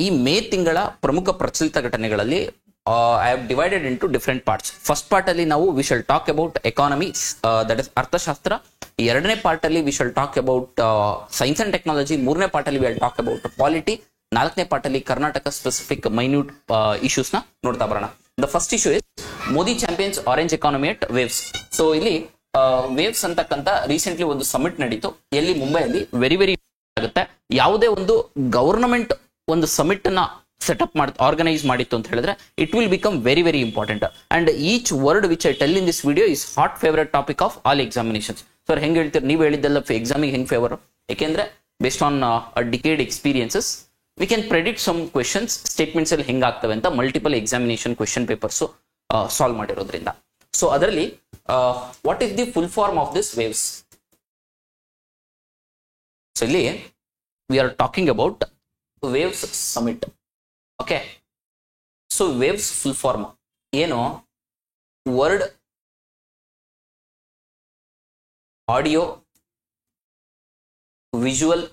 ಈ ಮೇ ತಿಂಗಳ ಪ್ರಮುಖ ಪ್ರಚಲಿತ ಘಟನೆಗಳಲ್ಲಿ I have divided into different parts. First part ಅಲ್ಲಿ ನಾವು we shall talk about economy, that is ಅರ್ಥಶಾಸ್ತ್ರ. ಎರಡನೇ ಪಾರ್ಟ್ ಅಲ್ಲಿ we shall talk about science and technology. ಮೂರನೇ ಪಾರ್ಟ್ ಅಲ್ಲಿ we will talk about polity. ನಾಲ್ಕನೇ ಪಾರ್ಟ್ ಅಲ್ಲಿ ಕರ್ನಾಟಕ ಸ್ಪೆಸಿಫಿಕ್ ಮೈನ್ಯೂಟ್ ಇಶ್ಯೂಸ್ ನ ನೋಡ್ತಾ ಬರೋಣ. The first issue is Modi champions orange economy at waves. So ಇಲ್ಲಿ ವೇವ್ಸ್ ಅಂತಕ್ಕಂತ ರೀಸೆಂಟ್ಲಿ ಒಂದು ಸಮಿಟ್ ನಡೀತು, ಎಲ್ಲಿ ಮುಂಬೈಯಲ್ಲಿ. ವೆರಿ ವೆರಿ ಆಗುತ್ತೆ. ಯಾವುದೇ ಒಂದು ಗವರ್ನಮೆಂಟ್ ಒಂದು ಸಮಿಟ್ ನ ಸೆಟಪ್ ಆರ್ಗನೈಸ್ ಮಾಡಿತ್ತು ಅಂತ ಹೇಳಿದ್ರೆ it will become very very important. And each word which I tell in this video is hot favourite topic of all examinations. Sir ಹೆಂಗ್ ಹೇಳ್ತೀರಿ ನೀವು ಹೇಳಿದ್ದೆಲ್ಲ ಎಕ್ಸಾಮಿಗೆ ಹೆಂಗ್ ಫೇವರ್? ಯಾಕೆಂದ್ರೆ based on decade experiences we can predict some questions, statements ಅಲ್ಲಿ ಹೆಂಗಾಗ್ತವೆ ಅಂತ multiple examination question papers solve ಮಾಡಿರೋದ್ರಿಂದ. ಸೊ ಅದರಲ್ಲಿ what is the full form of this waves? So ಇಲ್ಲಿ we are talking about waves summit. Okay, so waves full form ಏನು? World, audio, visual,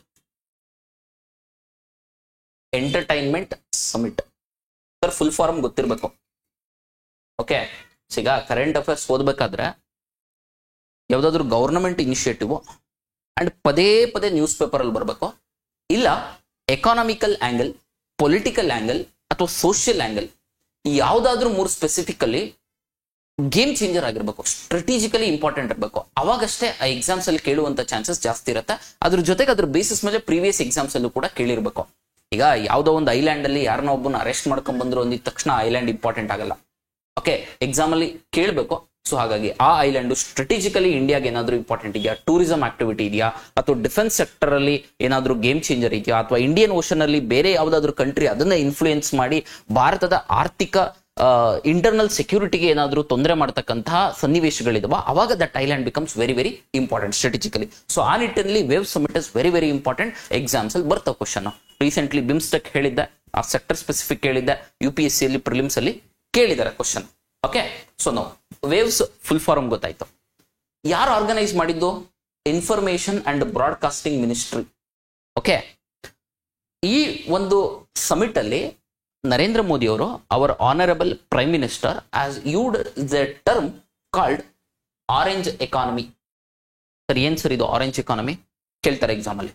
entertainment summit. Sir full form ಗೊತ್ತಿರಬೇಕು. Okay, ಈಗ current affairs ಓದಬೇಕಾದ್ರೆ ಯಾವ್ದಾದ್ರು government initiative and ಪದೇ ಪದೇ news paper ಅಲ್ಲಿ ಬರಬೇಕು, ಇಲ್ಲ ಎಕಾನಾಮಿಕಲ್ ಆಂಗಲ್, ಪೊಲಿಟಿಕಲ್ ಆಂಗಲ್ ಅಥವಾ ಸೋಷಿಯಲ್ ಆಂಗಲ್, ಯಾವ್ದಾದ್ರು ಮೂರು ಸ್ಪೆಸಿಫಿಕ್ ಅಲ್ಲಿ ಗೇಮ್ ಚೇಂಜರ್ ಆಗಿರ್ಬೇಕು, ಸ್ಟ್ರಾಟಜಿಕಲಿ ಇಂಪಾರ್ಟೆಂಟ್ ಇರಬೇಕು. ಅವಾಗಷ್ಟೇ ಆ ಎಕ್ಸಾಮ್ಸ್ ಅಲ್ಲಿ ಕೇಳುವಂತ ಚಾನ್ಸಸ್ ಜಾಸ್ತಿ ಇರುತ್ತೆ. ಅದ್ರ ಜೊತೆಗೆ ಅದ್ರ ಬೇಸಿಸ್ ಮೇಲೆ ಪ್ರೀವಿಯಸ್ ಎಕ್ಸಾಮ್ಸ್ ಅಲ್ಲೂ ಕೂಡ ಕೇಳಿರ್ಬೇಕು. ಈಗ ಯಾವ್ದೋ ಒಂದು ಐಲ್ಯಾಂಡ್ ಅಲ್ಲಿ ಯಾರನ್ನ ಒಬ್ಬನ ಅರೆಸ್ಟ್ ಮಾಡ್ಕೊಂಡ್ ಬಂದ್ರು ಅಂದಿದ ತಕ್ಷಣ ಐಲ್ಯಾಂಡ್ ಇಂಪಾರ್ಟೆಂಟ್ ಆಗಲ್ಲ. ಓಕೆ, ಎಕ್ಸಾಮ್ ಅಲ್ಲಿ ಕೇಳಬೇಕು. ಸೊ ಹಾಗಾಗಿ ಆ ಐಲ್ಯಾಂಡ್ ಸ್ಟ್ರಾಟಜಿಕಲಿ ಇಂಡಿಯಾಗೆ ಏನಾದ್ರು ಇಂಪಾರ್ಟೆಂಟ್ ಇದೆಯಾ, ಟೂರಿಸಂ ಆಕ್ಟಿವಿಟಿ ಇದೆಯಾ, ಅಥವಾ ಡಿಫೆನ್ಸ್ ಸೆಕ್ಟರ್ ಅಲ್ಲಿ ಏನಾದ್ರು ಗೇಮ್ ಚೇಂಜರ್ ಇದೆಯಾ, ಅಥವಾ ಇಂಡಿಯನ್ ಓಷನ್ ಅಲ್ಲಿ ಬೇರೆ ಯಾವ್ದಾದ್ರು ಕಂಟ್ರಿ ಅದನ್ನ ಇನ್ಫ್ಲೂಯೆನ್ಸ್ ಮಾಡಿ ಭಾರತದ ಆರ್ಥಿಕ ಇಂಟರ್ನಲ್ ಸೆಕ್ಯೂರಿಟಿಗೆ ಏನಾದ್ರು ತೊಂದರೆ ಮಾಡತಕ್ಕಂತಹ ಸನ್ನಿವೇಶಗಳಿದಾವ, ಅವಾಗ that island becomes very very important strategically. So ಆ ನಿಟ್ಟಿನಲ್ಲಿ wave summit is very very important. Exams ಅಲ್ಲಿ ಬರ್ತಾವ ಕ್ವಶನ್. ರೀಸೆಂಟ್ಲಿ ಬಿಮ್ಸ್ಟೆಕ್ ಹೇಳಿದ್ದೆ, ಆ ಸೆಕ್ಟರ್ ಸ್ಪೆಸಿಫಿಕ್ ಹೇಳಿದ್ದೆ, UPSC ಅಲ್ಲಿ ಪ್ರಿಲಿಮ್ಸ್ ಅಲ್ಲಿ ಕೇಳಿದ್ದಾರೆ ಕ್ವಶನ್. ಓಕೆ, ಸೊ ನಾವು ವೇವ್ಸ್ ಫುಲ್ ಫಾರ್ಮ್ ಗೊತ್ತಾಯ್ತು. ಯಾರು ಆರ್ಗನೈಸ್ ಮಾಡಿದ್ದು? Information and broadcasting ministry. Okay, ಈ ಒಂದು ಸಮಿಟ್ ಅಲ್ಲಿ ನರೇಂದ್ರ ಮೋದಿ ಅವರು our honourable prime minister as used the term called orange economy. Sir ಏನ್ ಸರ್ ಇದು ಆರೆಂಜ್ ಎಕಾನಮಿ ಕೇಳ್ತಾರೆ ಎಕ್ಸಾಮ್ ಅಲ್ಲಿ.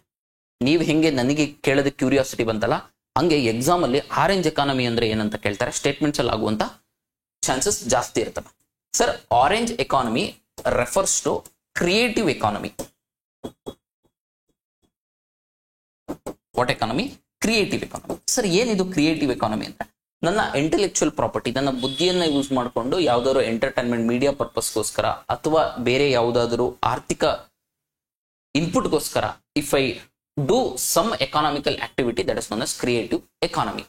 ನೀವು ಹೆಂಗೆ ನನಗೆ ಕೇಳೋದಕ್ಕೆ ಕ್ಯೂರಿಯಾಸಿಟಿ ಬಂತಲ್ಲ, ಹಂಗೆ ಎಕ್ಸಾಮ್ ಅಲ್ಲಿ ಆರೆಂಜ್ ಎಕಾನಮಿ ಅಂದ್ರೆ ಏನಂತ ಕೇಳ್ತಾರೆ. ಸ್ಟೇಟ್ಮೆಂಟ್ಸ್ ಅಲ್ಲಿ ಆಗುವಂತ ಚಾನ್ಸಸ್ ಜಾಸ್ತಿ ಇರ್ತವೆ. Sir orange economy refers to creative economy. What economy? Creative economy. Sir ಏನಿದು ಕ್ರಿಯೇಟಿವ್ ಎಕಾನಮಿ ಅಂತ? ನನ್ನ ಇಂಟೆಲೆಕ್ಚುಯಲ್ ಪ್ರಾಪರ್ಟಿ, ನನ್ನ ಬುದ್ಧಿಯನ್ನ ಯೂಸ್ ಮಾಡಿಕೊಂಡು ಯಾವ್ದಾದ್ರು ಎಂಟರ್ಟೈನ್ಮೆಂಟ್ ಮೀಡಿಯಾ ಪರ್ಪಸ್ಗೋಸ್ಕರ ಅಥವಾ ಬೇರೆ ಯಾವುದಾದ್ರೂ ಆರ್ಥಿಕ ಇನ್ಪುಟ್ಗೋಸ್ಕರ if I do some economical activity that is known as creative economy.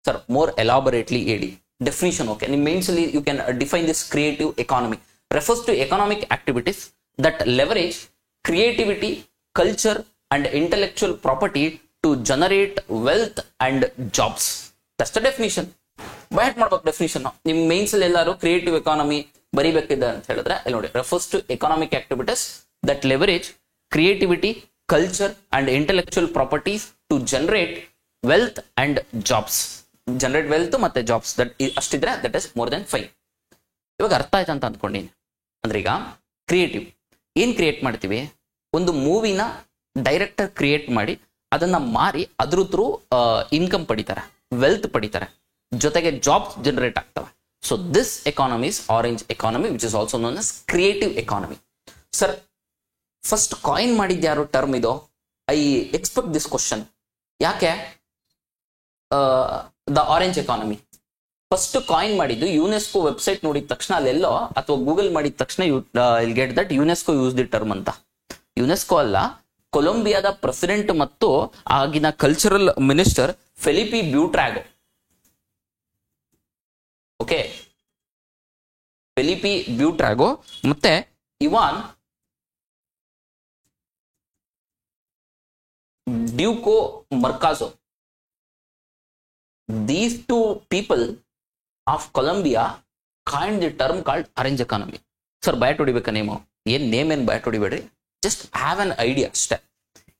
Sir more elaborately ಹೇಳಿ ಡೆಫಿನಿಷನ್. ಓಕೆ, ನಿಮ್ಮ ಮೇನ್ಸ್ ಅಲ್ಲಿ you can define this creative economy refers to economic activities that leverage creativity, culture and intellectual property to generate wealth and jobs. That's the definition. ಬೈಟ್ ಮಾಡ್ಬೇಕು definition. ನಿಮ್ mains ಅಲ್ಲಿ ಎಲ್ಲಾರು creative economy ಬರಿಬೇಕಿದೆ ಅಂತ ಹೇಳಿದ್ರೆ ಇಲ್ಲಿ ನೋಡಿ, refers to economic activities that leverage creativity, culture and intellectual properties to generate wealth and jobs. Generate wealth ಮತ್ತೆ jobs, that ಅಷ್ಟಿದ್ರೆ that is more than 5. ಇವಾಗ ಅರ್ಥ ಆಯ್ತು ಅಂತ ಅಂದ್ಕೊಂಡೀನಿ. ಅಂದ್ರೆ ಈಗ ಕ್ರಿಯೇಟಿವ್ ಏನ್ ಕ್ರಿಯೇಟ್ ಮಾಡ್ತೀವಿ? ಒಂದು ಮೂವಿನ ಡೈರೆಕ್ಟರ್ ಕ್ರಿಯೇಟ್ ಮಾಡಿ ಅದನ್ನ ಮಾರಿ ಅದ್ರ ಥ್ರೂ ಇನ್ಕಮ್ ಪಡಿತಾರೆ, ವೆಲ್ತ್ ಪಡಿತಾರೆ, ಜೊತೆಗೆ ಜಾಬ್ಸ್ ಜನರೇಟ್ ಆಗ್ತವೆ. So this economy is orange economy which is also known as creative economy. Sir first coin ಮಾಡಿದ್ಯಾರು ಟರ್ಮ್ ಇದು? I expect this question. ಯಾಕೆ the orange economy first coin ಮಾಡಿದ್ದು UNESCO website ನೋಡಿದ ತಕ್ಷಣ ಅಲ್ಲೆಲ್ಲೋ ಅಥವಾ ಗೂಗಲ್ ಮಾಡಿದ ತಕ್ಷಣ will get that UNESCO use the term ಅಂತ. ಯುನೆಸ್ಕೋ ಅಲ್ಲ, ಕೊಲಂಬಿಯಾದ ಪ್ರೆಸಿಡೆಂಟ್ ಮತ್ತು ಆಗಿನ ಕಲ್ಚರಲ್ ಮಿನಿಸ್ಟರ್ ಫೆಲಿಪಿ ಬ್ಯೂಟ್ರಾಗೋ. ಓಕೆ, ಫೆಲಿಪಿ ಬ್ಯೂಟ್ರಾಗೋ ಮತ್ತೆ Ivan ಡ್ಯೂಕೋ ಮರ್ಕಾಜೋ. These two people of Colombia coined the term called orange economy. Sir, by heart ಹೊಡಿಬೇಕಾ ನೇಮು? ಏನ್ ನೇಮ್ ಏನ್ ಬಯಟ್ ಹೊಡಿಬೇಡ್ರಿ, ಜಸ್ಟ್ ಹ್ಯಾವ್ ಅನ್ ಐಡಿಯಾ ಅಷ್ಟೇ.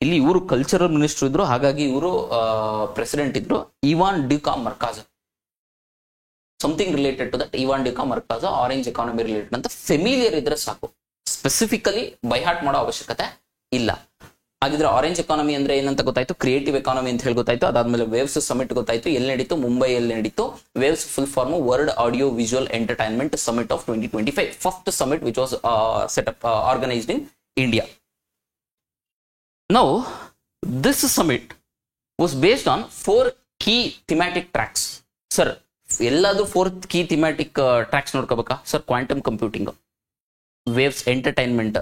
ಇಲ್ಲಿ ಇವರು ಕಲ್ಚರಲ್ ಮಿನಿಸ್ಟರ್ ಇದ್ರು, ಹಾಗಾಗಿ ಇವರು ಪ್ರೆಸಿಡೆಂಟ್ ಇದ್ರು. Ivan Duque Marquez, something related to that. Ivan Duque Marquez orange economy related ಅಂತ ಫೆಮಿಲಿಯರ್ ಇದ್ರೆ ಸಾಕು, ಸ್ಪೆಸಿಫಿಕಲಿ ಬೈಹಾರ್ಟ್ ಮಾಡೋ ಅವಶ್ಯಕತೆ ಇಲ್ಲ. ಹಾಗಿದ್ರೆ ಆರೆಂಜ್ ಎಕಾನಮಿ ಅಂದ್ರೆ ಏನಂತ ಗೊತ್ತಾಯ್ತು, ಕ್ರಿಯೇಟಿವ್ ಎಕಾನಮಿ ಅಂತ ಹೇಳಿ ಗೊತ್ತಾಯ್ತು. ಅದಾದ್ಮೇಲೆ ವೇವ್ಸ್ ಸಮಿಟ್ ಗೊತ್ತಾಯ್ತು, ಎಲ್ಲಿ ನಡೀತು, ಮುಂಬೈಯಲ್ಲಿ ನಡೀತು. Waves full form world audio visual entertainment summit of 2025, first summit which was set up organised in India. Now, this summit was based on 4 key thematic tracks. Sir, ಎಲ್ಲಾದ್ರೂ 4 key thematic tracks ನೋಡ್ಕೋಬೇಕಾ sir? Quantum computing, waves entertainment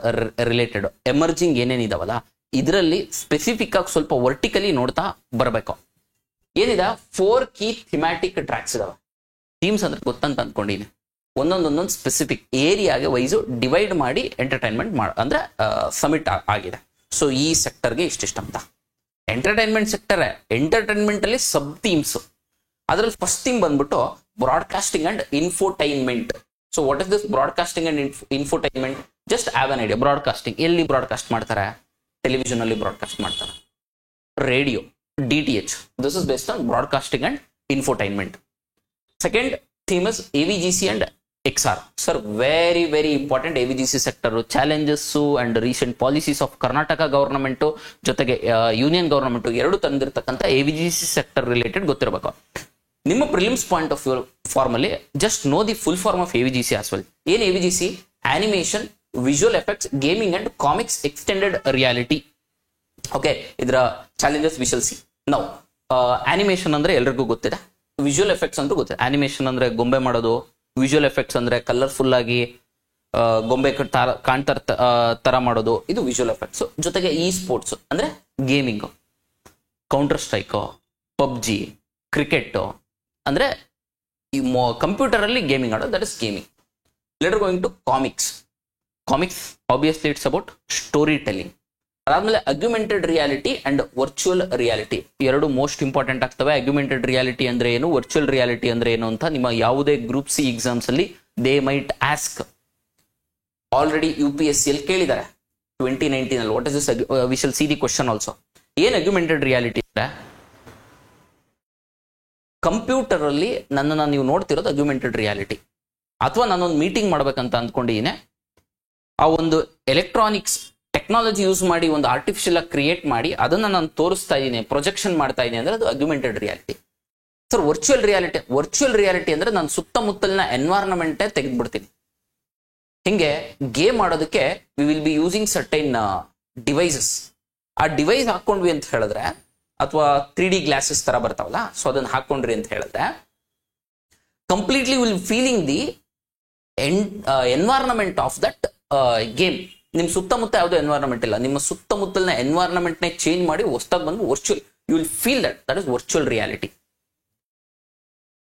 related, emerging ಏನೇನಿದಾವಲ್ಲ ಇದರಲ್ಲಿ specific ಆಗಿ ಸ್ವಲ್ಪ vertically ನೋಡ್ತಾ ಬರಬೇಕು. ಏನಿದೆ 4 key thematic tracks ಇದಾವೆ. ಥೀಮ್ಸ್ ಅಂದ್ರೆ ಗೊತ್ತಂತ ಅನ್ಕೊಂಡಿನಿ, ಒಂದೊಂದೊಂದೊಂದು ಸ್ಪೆಸಿಫಿಕ್ ಏರಿಯಾಗೆ ವೈಸು ಡಿವೈಡ್ ಮಾಡಿ ಎಂಟರ್ಟೈನ್ಮೆಂಟ್ ಅಂದ್ರೆ ಸಮಿಟ್ ಆಗಿದೆ. ಸೊ ಈ ಸೆಕ್ಟರ್ಗೆ ಇಷ್ಟಿಷ್ಟ ಅಂತ. ಎಂಟರ್ಟೈನ್ಮೆಂಟ್ ಸೆಕ್ಟರ್, ಎಂಟರ್ಟೈನ್ಮೆಂಟ್ ಅಲ್ಲಿ ಸಬ್ ಥೀಮ್ಸ್. ಅದ್ರಲ್ಲಿ ಫಸ್ಟ್ ಥೀಮ್ ಬಂದ್ಬಿಟ್ಟು broadcasting and infotainment. So what is this broadcasting and infotainment? Just have an idea. Broadcasting ಎಲ್ಲಿ ಬ್ರಾಡ್ಕಾಸ್ಟ್ ಮಾಡ್ತಾರೆ? ಟೆಲಿವಿಷನ್ ಅಲ್ಲಿ ಬ್ರಾಡ್ಕಾಸ್ಟ್ ಮಾಡ್ತಾರೆ, radio, DTH. This is based on broadcasting and infotainment. Second theme is AVGC and XR. Sir very very important. AVGC sector challenges and recent policies of Karnataka government ಜೊತೆಗೆ union government ಎರಡು ತಂದಿರತಕ್ಕಂಥ AVGC sector related ಗೊತ್ತಿರಬೇಕು. ನಿಮ್ಮ prelims point of view form ಅಲ್ಲಿ just know the full form of AVGC as well. ಏನ್ AVGC? Animation, visual effects, gaming and comics extended reality. Okay, ಇದರ challenges V shall C. ನಾವು animation ಅಂದ್ರೆ ಎಲ್ರಿಗೂ ಗೊತ್ತಿದೆ, visual effects ಅಂತ ಗೊತ್ತಿದೆ. Animation ಅಂದ್ರೆ ಗೊಂಬೆ ಮಾಡೋದು, ವಿಜುವಲ್ ಎಫೆಕ್ಟ್ಸ್ ಅಂದ್ರೆ ಕಲರ್ಫುಲ್ ಆಗಿ ಗೊಂಬೆ ಕಾಣ್ತಾರ ತರ ಮಾಡೋದು, ಇದು ವಿಜುವಲ್ ಎಫೆಕ್ಟ್ಸ್. ಜೊತೆಗೆ ಸ್ಪೋರ್ಟ್ಸ್ ಅಂದ್ರೆ gaming, counter strike, PUBG, cricket ಅಂದ್ರೆ ಈ ಕಂಪ್ಯೂಟರ್ ಅಲ್ಲಿ ಗೇಮಿಂಗ್ ಆಡೋದು, that is gaming. Later going to comics. Comics obviously it's about story telling. ಅದಾದ್ಮೇಲೆ augmented reality and virtual reality, ಎರಡು ಮೋಸ್ಟ್ ಇಂಪಾರ್ಟೆಂಟ್ ಆಗ್ತವೆ. ಅಗ್ಯುಮೆಂಟೆಡ್ ರಿಯಾಲಿಟಿ ಅಂದ್ರೆ ಏನು, ವರ್ಚುವಲ್ ರಿಯಾಲಿಟಿ ಅಂದ್ರೆ ಏನು ಅಂತ ನಿಮ್ಮ ಯಾವುದೇ ಗ್ರೂಪ್ ಸಿ ಎಕ್ಸಾಮ್ಸ್ ಅಲ್ಲಿ they might ask. Already UPSC ಅಲ್ಲಿ ಕೇಳಿದ್ದಾರೆ 2019 ಅಲ್ಲಿ. What is this? V shall see the question also. ಏನ್ ಅಗ್ಯುಮೆಂಟೆಡ್ ರಿಯಾಲಿಟಿ ಅಂದ್ರೆ, ಕಂಪ್ಯೂಟರ್ ಅಲ್ಲಿ ನನ್ನನ್ನು ನೀವು ನೋಡ್ತಿರೋದು ಅಗ್ಯುಮೆಂಟೆಡ್ ರಿಯಾಲಿಟಿ. ಅಥವಾ ನಾನೊಂದು ಮೀಟಿಂಗ್ ಮಾಡ್ಬೇಕಂತ ಅಂದ್ಕೊಂಡಿದ್ದೀನಿ, ಆ ಒಂದು ಎಲೆಕ್ಟ್ರಾನಿಕ್ಸ್ ಟೆಕ್ನಾಲಜಿ ಯೂಸ್ ಮಾಡಿ ಒಂದು ಆರ್ಟಿಫಿಷಿಯಲ್ ಆಗಿ ಕ್ರಿಯೇಟ್ ಮಾಡಿ ಅದನ್ನ ನಾನು ತೋರಿಸ್ತಾ ಇದ್ದೀನಿ, ಪ್ರೊಜೆಕ್ಷನ್ ಮಾಡ್ತಾ ಇದ್ದೀನಿ ಅಂದ್ರೆ ಅದು ಅಗ್ಯುಮೆಂಟೆಡ್ ರಿಯಾಲಿಟಿ. ಸರ್ ವರ್ಚುವಲ್ ರಿಯಾಲಿಟಿ ಅಂದ್ರೆ ನಾನು ಸುತ್ತಮುತ್ತಲಿನ ಎನ್ವೈರನ್ಮೆಂಟೇ ತೆಗೆದ್ಬಿಡ್ತೀನಿ. ಹಿಂಗೆ ಗೇಮ್ ಆಡೋದಕ್ಕೆ we will be using certain devices. ಆ ಡಿವೈಸ್ ಹಾಕೊಂಡ್ವಿ ಅಂತ ಹೇಳಿದ್ರೆ, ಅಥವಾ 3D ಗ್ಲಾಸಸ್ ತರ ಬರ್ತಾವಲ್ಲ, ಸೊ ಅದನ್ನ ಹಾಕೊಂಡ್ರಿ ಅಂತ ಹೇಳಿದ್ರೆ completely will feeling the environment of that game. ನಿಮ್ ಸುತ್ತಮುತ್ತ ಯಾವುದೋ ಎನ್ವೈರನ್ಮೆಂಟ್ ಇಲ್ಲ, ನಿಮ್ಮ ಸುತ್ತಮುತ್ತಲಿನ ಎನ್ವೈರನ್ಮೆಂಟ್ ನೇ ಚೇಂಜ್ ಮಾಡಿ ಹೊಸದಾಗಿ ಬಂದು virtual you will feel that is virtual reality.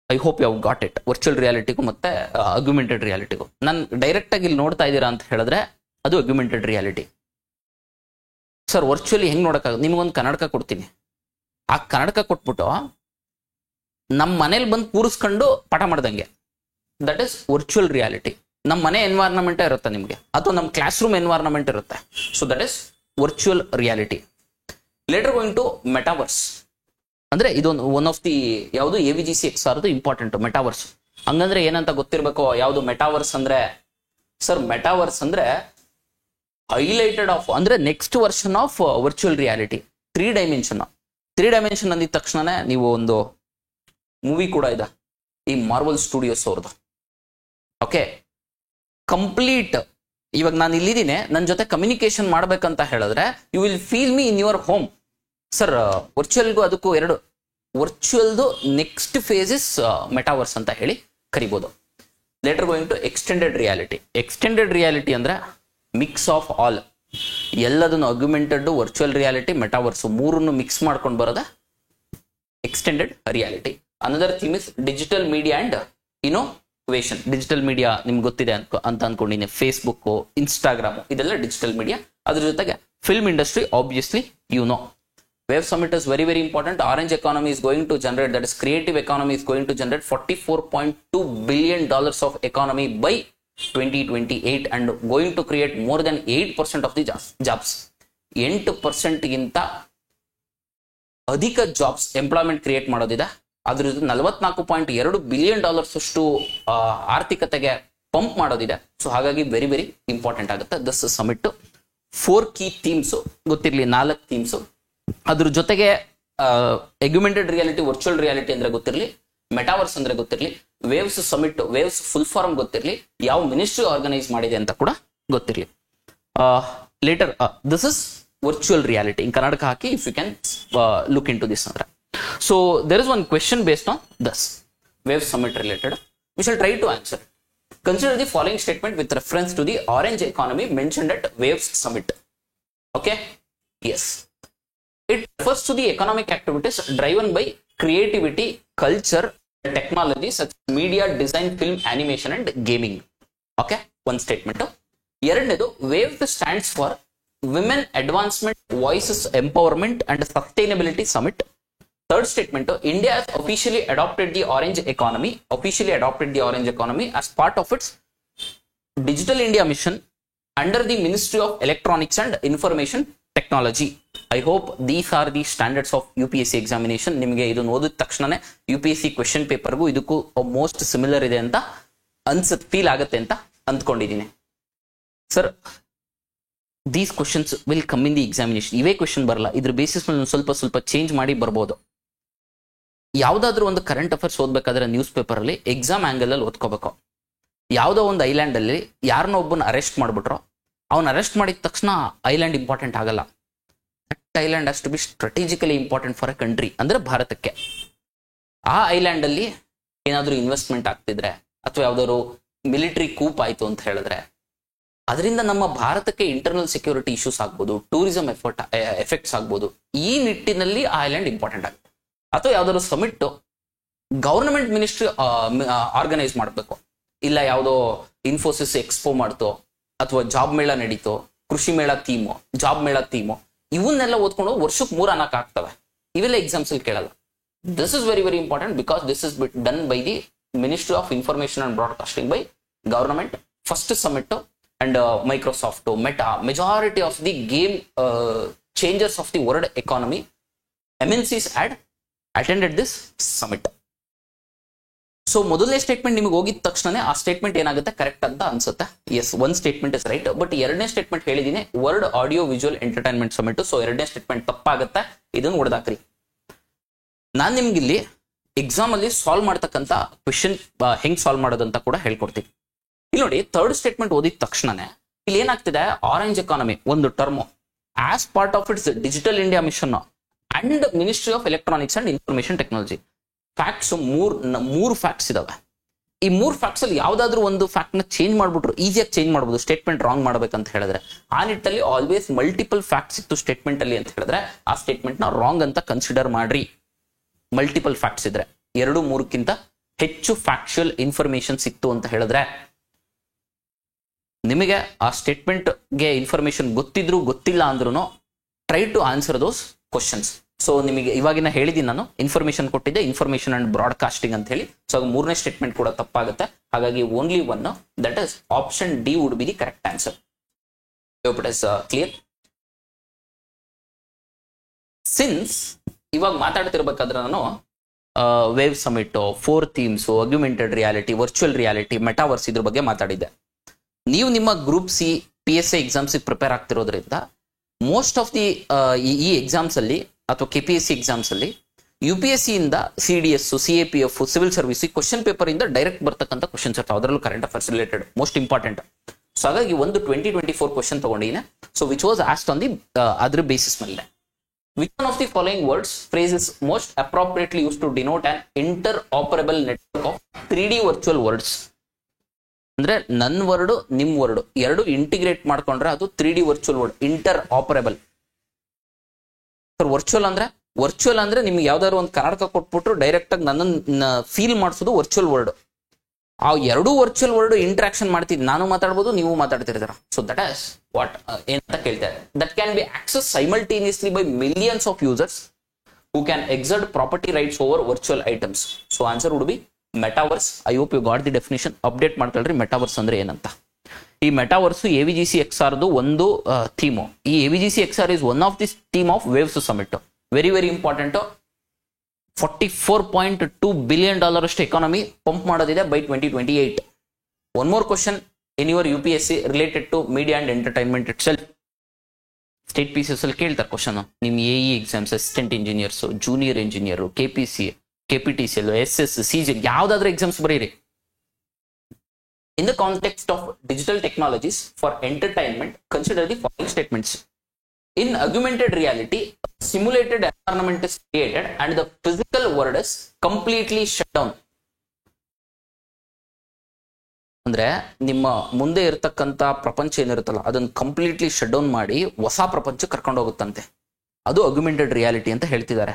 I hope you have got it. Virtual ರಿಯಾಲಿಟಿಗೂ ಮತ್ತೆ ಅಗ್ಯುಮೆಂಟೆಡ್ ರಿಯಾಲಿಟಿಗೂ ನಾನು ಡೈರೆಕ್ಟ್ ಆಗಿ ಇಲ್ಲಿ ನೋಡ್ತಾ ಇದ್ದೀರಾ ಅಂತ ಹೇಳಿದ್ರೆ ಅದು ಅಗ್ಯುಮೆಂಟೆಡ್ ರಿಯಾಲಿಟಿ. ಸರ್ ವರ್ಚುವಲಿ ಹೆಂಗ್ ನೋಡಕ್ಕಾಗುತ್ತೆ? ನಿಮ್ಗೊಂದು ಕನ್ನಡಕ ಕೊಡ್ತೀನಿ, ಆ ಕನ್ನಡಕ ಕೊಟ್ಬಿಟ್ಟು ನಮ್ಮ ಮನೇಲಿ ಬಂದು ಕೂರಿಸ್ಕೊಂಡು ಪಾಠ ಮಾಡ್ದಂಗೆ, ದಟ್ ಇಸ್ ವರ್ಚುವಲ್ ರಿಯಾಲಿಟಿ. ನಮ್ಮ ಮನೆ ಎನ್ವೈರನ್ಮೆಂಟ್ ಇರುತ್ತೆ ನಿಮಗೆ, ಅಥವಾ ನಮ್ಮ ಕ್ಲಾಸ್ ರೂಮ್ ಎನ್ವೈರನ್ಮೆಂಟ್ ಇರುತ್ತೆ. So that is virtual reality. Later going to metaverse. ಅಂದ್ರೆ ಇದೊಂದು ಒನ್ ಆಫ್ ದಿ ಯಾವುದು AVGC XR ಇಂಪಾರ್ಟೆಂಟ್ ಮೆಟಾವರ್ಸ್. ಹಂಗಂದ್ರೆ ಏನಂತ ಗೊತ್ತಿರ್ಬೇಕು. ಯಾವುದು ಮೆಟಾವರ್ಸ್ ಅಂದ್ರೆ? ಸರ್ ಮೆಟಾವರ್ಸ್ ಅಂದ್ರೆ ಹೈಲೈಟೆಡ್ ಆಫ್ ಅಂದ್ರೆ next version of virtual reality. 3 dimension ಅಂದಿದ ತಕ್ಷಣನೇ ನೀವು ಒಂದು ಮೂವಿ ಕೂಡ ಇದೆ, ಈ ಮಾರ್ವಲ್ ಸ್ಟುಡಿಯೋಸ್ ಅವ್ರದ್ದು. ಓಕೆ, ಕಂಪ್ಲೀಟ್ ಇವಾಗ ನಾನು ಇಲ್ಲಿದ್ದೀನಿ, ನನ್ನ ಜೊತೆ ಕಮ್ಯುನಿಕೇಶನ್ ಮಾಡ್ಬೇಕಂತ ಹೇಳಿದ್ರೆ you will feel me in your home. Sir ವರ್ಚುವಲ್ಗೂ ಅದಕ್ಕೂ ಎರಡು. ವರ್ಚುವಲ್ದು ನೆಕ್ಸ್ಟ್ ಫೇಸ್ ಇಸ್ ಮೆಟಾವರ್ಸ್ ಅಂತ ಹೇಳಿ ಕರಿಬೋದು. Later going to extended reality ಅಂದ್ರೆ ಮಿಕ್ಸ್ ಆಫ್ ಆಲ್, ಎಲ್ಲದನ್ನು ಅಗ್ಯುಮೆಂಟೆಡ್, ವರ್ಚುವಲ್ ರಿಯಾಲಿಟಿ, ಮೆಟಾವರ್ಸ್ ಮೂರನ್ನು ಮಿಕ್ಸ್ ಮಾಡ್ಕೊಂಡು ಬರೋದ extended reality. Another theme is digital media and innovation. Digital media ನಿಮ್ಗೆ ಗೊತ್ತಿದೆ ಅಂತ ಅನ್ಕೊಂಡಿನಿ, ಫೇಸ್ಬುಕ್, ಇನ್ಸ್ಟಾಗ್ರಾಮ್, ಇದೆಲ್ಲ ಡಿಜಿಟಲ್ ಮೀಡಿಯಾ. ಅದ್ರ ಜೊತೆಗೆ film industry obviously Wave Summit is very very important. Orange economy is going to generate, that is creative economy is going to generate $44.2 billion of economy by 2028 and going to create more than 8% of the jobs. 8%ಗಿಂತ ಅಧಿಕ jobs employment create ಮಾಡೋದಿದೆ. ಅದ್ರ $44.2 billion ಅಷ್ಟು ಆರ್ಥಿಕತೆಗೆ pump ಮಾಡೋದಿದೆ. So ಹಾಗಾಗಿ very very important ಆಗುತ್ತೆ this summit. 4 key themes ಗೊತ್ತಿರಲಿ, 4 themes. ಅದ್ರ ಜೊತೆಗೆ ಆಗ್ಯುಮೆಂಟೆಡ್ ರಿಯಾಲಿಟಿ, ವರ್ಚುವಲ್ ರಿಯಾಲಿಟಿ ಅಂದ್ರೆ ಗೊತ್ತಿರಲಿ, ಮೆಟಾವರ್ಸ್ ಅಂದ್ರೆ ಗೊತ್ತಿರಲಿ, waves summit, waves full form ಗೊತ್ತಿರಲಿ, ಯಾವ ಮಿನಿಸ್ಟ್ರಿ ಆರ್ಗನೈಸ್ ಮಾಡಿದೆ ಅಂತ ಕೂಡ ಗೊತ್ತಿರಲಿ. Later this is virtual reality in Karnataka ಹಾಕಿ if you can look into this ಅಂದ್ರೆ. So there is one question based on this wave summit related. We shall try to answer. Consider the following statement with reference to the orange economy mentioned at Waves Summit. Okay? Yes. It refers to the economic activities driven by creativity, culture, technology such as media, design, film, animation and gaming. Okay? One statement. ಎರಡನೇದು, Waves stands for Women Advancement, Voices, Empowerment and Sustainability Summit. Third statement, India has officially adopted the orange economy as part of its Digital India mission under the Ministry of Electronics and Information Technology. I hope these are the standards of UPSC examination. ನಿಮಗೆ ಇದು ಓದಿದ ತಕ್ಷಣನೇ UPSC question ಪೇಪರ್ಗೂ ಇದಕ್ಕೂ most similar ಇದೆ ಅಂತ feel ಆಗುತ್ತೆ ಅಂತ ಅಂದ್ಕೊಂಡಿದ್ದೀನಿ. Sir, these questions will come in the examination. ಇವೇ ಕ್ವೆಶನ್ ಬರಲ್ಲ, ಇದ್ರ ಬೇಸಿಸ್ ಮೇಲೆ ಸ್ವಲ್ಪ ಚೇಂಜ್ ಮಾಡಿ ಬರ್ಬೋದು. ಯಾವ್ದಾದ್ರು ಒಂದು ಕರೆಂಟ್ ಅಫೇರ್ಸ್ ಓದ್ಬೇಕಾದ್ರೆ ನ್ಯೂಸ್ ಪೇಪರ್ ಅಲ್ಲಿ ಎಕ್ಸಾಮ್ ಆಂಗಲ್ ಅಲ್ಲಿ ಓದ್ಕೋಬೇಕು. ಯಾವುದೋ ಒಂದು ಐಲ್ಯಾಂಡ್ ಅಲ್ಲಿ ಯಾರನ್ನೋ ಒಬ್ಬನ ಅರೆಸ್ಟ್ ಮಾಡ್ಬಿಟ್ರು, ಅವ್ನ ಅರೆಸ್ಟ್ ಮಾಡಿದ ತಕ್ಷಣ ಐಲ್ಯಾಂಡ್ ಇಂಪಾರ್ಟೆಂಟ್ ಆಗಲ್ಲ. That island has to be strategically important for a country, ಅಂದ್ರೆ ಭಾರತಕ್ಕೆ. ಆ ಐಲ್ಯಾಂಡ್ ಅಲ್ಲಿ ಏನಾದ್ರು ಇನ್ವೆಸ್ಟ್ಮೆಂಟ್ ಆಗ್ತಿದ್ರೆ ಅಥವಾ ಯಾವ್ದಾದ್ರು ಮಿಲಿಟರಿ ಕೂಪ್ ಆಯ್ತು ಅಂತ ಹೇಳಿದ್ರೆ ಅದರಿಂದ ನಮ್ಮ ಭಾರತಕ್ಕೆ ಇಂಟರ್ನಲ್ ಸೆಕ್ಯೂರಿಟಿ ಇಶ್ಯೂಸ್ ಆಗ್ಬೋದು, ಟೂರಿಸಂ ಎಫೆಕ್ಟ್ಸ್ ಆಗ್ಬೋದು. ಈ ನಿಟ್ಟಿನಲ್ಲಿ ಆ ಐಲ್ಯಾಂಡ್ ಇಂಪಾರ್ಟೆಂಟ್ ಆಗುತ್ತೆ. ಅಥವಾ ಯಾವ್ದಾದ್ರು ಸಮಿಟ್ ಗವರ್ನಮೆಂಟ್ ಮಿನಿಸ್ಟ್ರಿ ಆರ್ಗನೈಸ್ ಮಾಡಬೇಕು, ಇಲ್ಲ ಯಾವುದೋ ಇನ್ಫೋಸಿಸ್ ಎಕ್ಸ್ಪೋ ಮಾಡ್ತೋ ಅಥವಾ ಜಾಬ್ ಮೇಳ ನಡೀತೋ, ಕೃಷಿ ಮೇಳ ಥೀಮು, ಜಾಬ್ ಮೇಳ ಥೀಮು, ಇವನ್ನೆಲ್ಲ ಓದ್ಕೊಂಡು ವರ್ಷಕ್ಕೆ 3 ಆಗ್ತವೆ. ಇವೆಲ್ಲ ಎಕ್ಸಾಮ್ಸ್ ಅಲ್ಲಿ ಕೇಳಲ್ಲ. This is very very important because this is done by the ministry of information and broadcasting by government. First summit and Microsoft, Meta, majority of the game changers of the world economy MNCs had attended this summit. So ಮೊದಲನೇ statement ನಿಮಗೆ ಹೋಗಿದ ತಕ್ಷಣ ಆ statement ಏನಾಗುತ್ತೆ correct ಅಂತ ಅನ್ಸುತ್ತೆ. Yes, one statement is right. But ಎರಡನೇ statement ಹೇಳಿದೀನಿ world audio visual entertainment summit. So ಎರಡನೇ ಸ್ಟೇಟ್ಮೆಂಟ್ ತಪ್ಪಾಗುತ್ತೆ, ಇದನ್ನು ಹೊಡೆದಾಕ್ರಿ. ನಾನ್ ನಿಮ್ಗೆ ಇಲ್ಲಿ ಎಕ್ಸಾಮ್ ಅಲ್ಲಿ ಸಾಲ್ವ್ ಮಾಡ್ತಕ್ಕಂಥ ಕ್ವೆಶನ್ ಹೆಂಗ್ ಸಾಲ್ವ್ ಮಾಡೋದಂತ ಕೂಡ ಹೇಳ್ಕೊಡ್ತೀನಿ. ಇಲ್ಲಿ ನೋಡಿ, ಥರ್ಡ್ ಸ್ಟೇಟ್ಮೆಂಟ್ ಓದಿದ ತಕ್ಷಣನೇ ಇಲ್ಲಿ ಏನಾಗ್ತಿದೆ, ಆರೆಂಜ್ ಎಕಾನಮಿ ಒಂದು term as part of its digital India mission and ministry of electronics and information technology. Facts ಮೂರು ಫ್ಯಾಕ್ಟ್ಸ್ ಇದಾವೆ. ಈ 3 ಫ್ಯಾಕ್ಟ್ಸ್ ಅಲ್ಲಿ ಯಾವ್ದಾದ್ರು ಒಂದು ಫ್ಯಾಕ್ಟ್ ನ ಚೇಂಜ್ ಮಾಡ್ಬಿಟ್ರು ಈಸಿಯಾಗಿ ಚೇಂಜ್ ಮಾಡಬಹುದು. ಸ್ಟೇಟ್ಮೆಂಟ್ ರಾಂಗ್ ಮಾಡ್ಬೇಕಂತ ಹೇಳಿದ್ರೆ ಆ ನಿಟ್ಟಲ್ಲಿ ಆಲ್ವೇಸ್ ಮಲ್ಟಿಪಲ್ ಫ್ಯಾಕ್ಟ್ಸ್ ಇತ್ತು ಸ್ಟೇಟ್ಮೆಂಟ್ ಅಲ್ಲಿ ಅಂತ ಹೇಳಿದ್ರೆ ಆ ಸ್ಟೇಟ್ಮೆಂಟ್ ನ ರಾಂಗ್ ಅಂತ ಕನ್ಸಿಡರ್ ಮಾಡ್ರಿ. ಮಲ್ಟಿಪಲ್ ಫ್ಯಾಕ್ಟ್ಸ್ ಇದ್ರೆ 2-3ಕ್ಕಿಂತ ಹೆಚ್ಚು ಫ್ಯಾಕ್ಚುಯಲ್ ಇನ್ಫಾರ್ಮೇಶನ್ ಸಿಕ್ತು ಅಂತ ಹೇಳಿದ್ರೆ ನಿಮಗೆ ಆ ಸ್ಟೇಟ್ಮೆಂಟ್ ಗೆ ಇನ್ಫಾರ್ಮೇಶನ್ ಗೊತ್ತಿದ್ರು ಗೊತ್ತಿಲ್ಲ ಅಂದ್ರೂ try to answer those questions. So ನಿಮಗೆ ಇವಾಗಿನ ಹೇಳಿದ್ದೀನಿ ನಾನು, ಇನ್ಫಾರ್ಮೇಶನ್ ಕೊಟ್ಟಿದ್ದೆ, ಇನ್ಫಾರ್ಮೇಶನ್ ಅಂಡ್ ಬ್ರಾಡ್ಕಾಸ್ಟಿಂಗ್ ಅಂತ ಹೇಳಿ. ಸೊ ಮೂರನೇ ಸ್ಟೇಟ್ಮೆಂಟ್ ಕೂಡ ತಪ್ಪಾಗುತ್ತೆ. ಹಾಗಾಗಿ only one, that is option D would be the correct answer. It is clear. Since ಇವಾಗ ಮಾತಾಡ್ತಿರ್ಬೇಕಾದ್ರೆ ನಾನು wave summit, 4 themes, augmented reality, virtual reality, metaverse ಇದ್ರ ಬಗ್ಗೆ ಮಾತಾಡಿದ್ದೆ. ನೀವು ನಿಮ್ಮ group C PSI exams prepare ಆಗ್ತಿರೋದ್ರಿಂದ ಮೋಸ್ಟ್ ಆಫ್ ದಿ ಈ ಎಕ್ಸಾಮ್ಸ್ ಅಲ್ಲಿ ಅಥವಾ KPSC ಎಕ್ಸಾಮ್ಸ್ ಅಲ್ಲಿ UPSC ಇಂದ CDS, CAPF, civil service question paper ಇಂದ ಡೈರೆಕ್ಟ್ ಬರ್ತಕ್ಕಂಥ ಕ್ವಶನ್ಸ್ ಇರ್ತಾವೆ. ಅದರಲ್ಲೂ current affairs related most important. So ಹಾಗಾಗಿ ಒಂದು 2024 ಕ್ವಶನ್ ತಗೊಂಡಿದ್ದೀನಿ. So which was asked on the ಅದ್ರ ಬೇಸಿಸ್ ಮೇಲೆ. Which one of the following words, phrases most appropriately used to denote an interoperable network of 3D virtual worlds? ಅಂದ್ರೆ ನನ್ನ word ನಿಮ್ word ಎರಡು integrate ಮಾಡ್ಕೊಂಡ್ರೆ ಅದು 3D virtual word, inter operable. Virtual ಅಂದ್ರೆ ನಿಮ್ಗೆ ಯಾವ್ದಾದ್ರು ಒಂದು ಕರ್ನಾಟಕ ಕೊಟ್ಬಿಟ್ರು ಡೈರೆಕ್ಟ್ ಆಗಿ ನನ್ನ ಫೀಲ್ ಮಾಡಿಸೋದು ವರ್ಚುವಲ್ ವರ್ಡ್. ಆ ಎರಡೂ ವರ್ಚುವಲ್ ವರ್ಡ್ ಇಂಟ್ರಾಕ್ಷನ್ ಮಾಡ್ತಿದ್, ನಾನು ಮಾತಾಡ್ಬೋದು, ನೀವು ಮಾತಾಡ್ತಿರ್ತಾರ. ಸೊ ದಟ್ ಇಸ್ ವಾಟ್ ಏನಂತ ಕೇಳ್ತಾರೆ. That can be access simultaneously by millions of users who can exert property rights over virtual items. So answer would be metaverse. I hope you got the definition. Update ಮಾಡ್ಕೊಳ್ರಿ metaverse ಅಂದ್ರೆ ಏನಂತ. ಈ metaverse AVGC XRದು ಒಂದು theme. ಈ AVGC XR is one of this theme of waves summit. Very very important. $44.2 billion ಅಷ್ಟು economy pump ಮಾಡೋದಿದೆ by 2028. One more question in your UPSC related to media and entertainment itself. State PCS ಅಲ್ಲಿ ಕೇಳ್ತಾರೆ question. ನಿಮ್ AE exams, assistant engineers, junior engineer, KPTCL, SS, CG ಯಾವ್ದಾದ್ರೂ exams ಬರೀರಿ. In the context of digital technologies for entertainment, consider the following statements. In augmented reality, a simulated environment is created and the physical world is completely shut down. ಅಂದ್ರೆ ನಿಮ್ಮ ಮುಂದೆ ಇರತಕ್ಕಂತ ಪ್ರಪಂಚ ಏನಿರುತ್ತಲ್ಲ ಅದನ್ನ completely shut down ಮಾಡಿ ಹೊಸ ಪ್ರಪಂಚ ಕರ್ಕೊಂಡು ಹೋಗುತ್ತಂತೆ. ಅದು ಅಗ್ಯುಮೆಂಟೆಡ್ ರಿಯಾಲಿಟಿ ಅಂತ ಹೇಳ್ತಿದ್ದಾರೆ.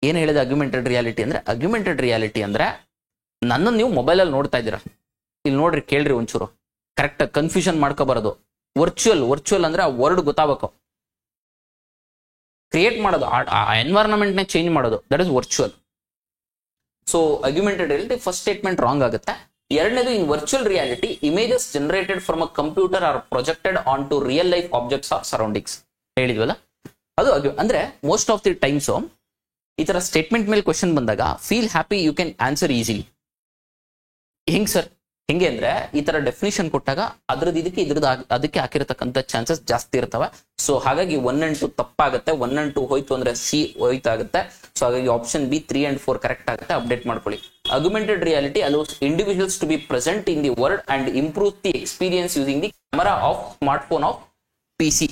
ಏನ್ ಹೇಳಿದೆ ಅಗ್ಯುಮೆಂಟೆಡ್ ರಿಯಾಲಿಟಿ ಅಂದ್ರೆ? ಅಗ್ಯುಮೆಂಟೆಡ್ ರಿಯಾಲಿಟಿ ಅಂದ್ರೆ ನನ್ನನ್ನು ನೀವು ಮೊಬೈಲಲ್ಲಿ ನೋಡ್ತಾ ಇದ್ದೀರಾ, ಇಲ್ಲಿ ನೋಡ್ರಿ, ಕೇಳ್ರಿ ಒಂಚೂರು, ಕರೆಕ್ಟ್ ಕನ್ಫ್ಯೂಷನ್ ಮಾಡ್ಕೋಬಾರದು. ವರ್ಚುವಲ್ ಅಂದ್ರೆ ಆ ವರ್ಡ್ ಗೊತ್ತಾಗಬೇಕು. ಕ್ರಿಯೇಟ್ ಮಾಡೋದು, ಆ ಎನ್ವೈರನ್ಮೆಂಟ್ ನೇ ಚೇಂಜ್ ಮಾಡೋದು, that is virtual. So augmented reality first statement wrong ಆಗುತ್ತೆ. ಎರಡನೇದು, in virtual reality images generated from a computer or projected on to real life objects or surroundings. ಹೇಳಿದ್ವಲ್ಲ, ಅದು ಅಂದ್ರೆ ಮೋಸ್ಟ್ ಆಫ್ ದಿ ಟೈಮ್ಸ್ ಈ ತರ statement ಮೇಲೆ question ಬಂದಾಗ feel happy you can answer easily. ಹೆಂಗ್ ಸರ್? ಹೆಂಗೆ ಅಂದ್ರೆ ಈ ತರ ಡೆಫಿನಿಷನ್ ಕೊಟ್ಟಾಗ ಅದಕ್ಕೆ ಹಾಕಿರತಕ್ಕಂಥ ಚಾನ್ಸಸ್ ಜಾಸ್ತಿ ಇರ್ತವೆ. ಸೊ ಹಾಗಾಗಿ 1 and 2 ತಪ್ಪಾಗುತ್ತೆ. 1 and 2 ಹೋಯ್ತು ಅಂದ್ರೆ C ಹೋಯ್ತಾಗುತ್ತೆ. ಸೊ ಹಾಗಾಗಿ ಆಪ್ಷನ್ B 3 and 4 ಕರೆಕ್ಟ್ ಆಗುತ್ತೆ. ಅಪ್ಡೇಟ್ ಮಾಡ್ಕೊಳ್ಳಿ. Augmented reality allows individuals to be present in the world and improve the experience using the camera of smartphone of PC.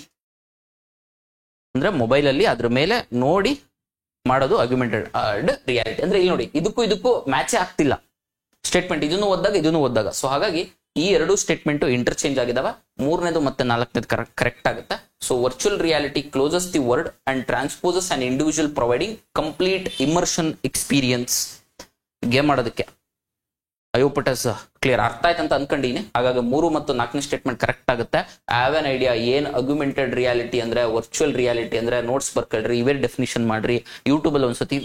ಅಂದ್ರೆ ಮೊಬೈಲ್ ಅಲ್ಲಿ ಅದ್ರ ಮೇಲೆ ನೋಡಿ ಮಾಡೋದು ಅಗ್ಯುಮೆಂಟೆಡ್ ರಿಯಾಲಿಟಿ. ಅಂದ್ರೆ ಇಲ್ಲಿ ನೋಡಿ, ಇದಕ್ಕೂ ಮ್ಯಾಚೇ ಆಗ್ತಿಲ್ಲ ಸ್ಟೇಟ್ಮೆಂಟ್. ಇದನ್ನು ಓದಿದಾಗ ಸೊ ಹಾಗಾಗಿ ಈ ಎರಡು ಸ್ಟೇಟ್ಮೆಂಟ್ ಇಂಟರ್ಚೇಂಜ್ ಆಗಿದಾವೆ. ಮೂರನೇದು ಮತ್ತೆ ನಾಲ್ಕನೇದು ಕರೆಕ್ಟ್ ಆಗುತ್ತೆ. So virtual reality closes the world and transposes an individual providing complete immersion experience. Game ಮಾಡೋದಕ್ಕೆ I hope it is clear, ಅರ್ಥ ಆಯ್ತು ಅಂತ ಅನ್ಕೊಂಡಿನಿ. ಹಾಗಾಗಿ 3 ಮತ್ತು 4ನೇ ಸ್ಟೇಟ್ಮೆಂಟ್ ಕರೆಕ್ಟ್ ಆಗುತ್ತೆ. ಐ ಹ್ಯಾವ್ ಎನ್ ಐಡಿಯಾ ಏನ್ ಅಗ್ಯುಮೆಂಟೆಡ್ ರಿಯಾಲಿಟಿ ಅಂದ್ರೆ, ವರ್ಚುವಲ್ ರಿಯಾಲಿಟಿ ಅಂದ್ರೆ ನೋಟ್ಸ್ ಬರ್ಕೊಳ್ರಿ, ಇವೇ ಡೆಫಿನಿಷನ್ ಮಾಡ್ರಿ. ಯೂಟ್ಯೂಬ್ ಅಲ್ಲಿ ಒಂದ್ಸತಿ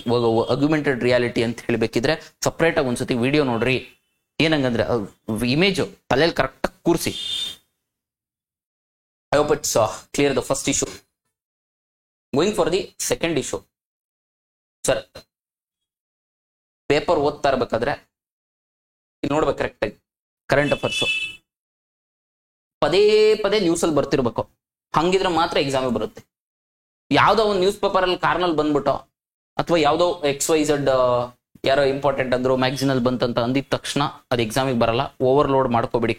ಅಗ್ಯುಮೆಂಟೆಡ್ ರಿಯಾಲಿಟಿ ಅಂತ ಹೇಳ್ಬೇಕಿದ್ರೆ ಸಪ್ರೇಟ್ ಆಗಿ ಒಂದ್ಸತಿ ವಿಡಿಯೋ ನೋಡ್ರಿ. ಏನಂಗಂದ್ರೆ ಇಮೇಜ್ ತಲೆಯಲ್ಲಿ ಕರೆಕ್ಟ್ ಕೂರಿಸಿ. I hope it's clear the first issue. Going for the second issue. Sir, paper ಓದ್ತಾ ಇರ್ಬೇಕಾದ್ರೆ ನೋಡ್ಬೇಕು ಕರೆಕ್ಟ್ ಆಗಿ ಕರೆಂಟ್ ಅಫೇರ್ಸ್ ಪದೇ ನ್ಯೂಸ್ ಅಲ್ಲಿ ಬರ್ತಿರ್ಬೇಕು. ಹಂಗಿದ್ರೆ ಮಾತ್ರ ಎಕ್ಸಾಮ್ ಬರುತ್ತೆ. ಯಾವ್ದೋ ಒಂದು ನ್ಯೂಸ್ ಪೇಪರ್ ಅಲ್ಲಿ ಕಾರ್ನಲ್ಲಿ ಬಂದ್ಬಿಟ್ಟು ಅಥವಾ ಯಾವ್ದೋ XYZ ಯಾರೋ ಇಂಪಾರ್ಟೆಂಟ್ ಅಂದ್ರು ಮ್ಯಾಗ್ಝಿನ್ ಅಲ್ಲಿ ಬಂತಂತ ಅಂದಿದ ತಕ್ಷಣ ಅದು ಎಕ್ಸಾಮಿಗೆ ಬರಲ್ಲ. ಓವರ್ಲೋಡ್ ಮಾಡ್ಕೋಬೇಡಿ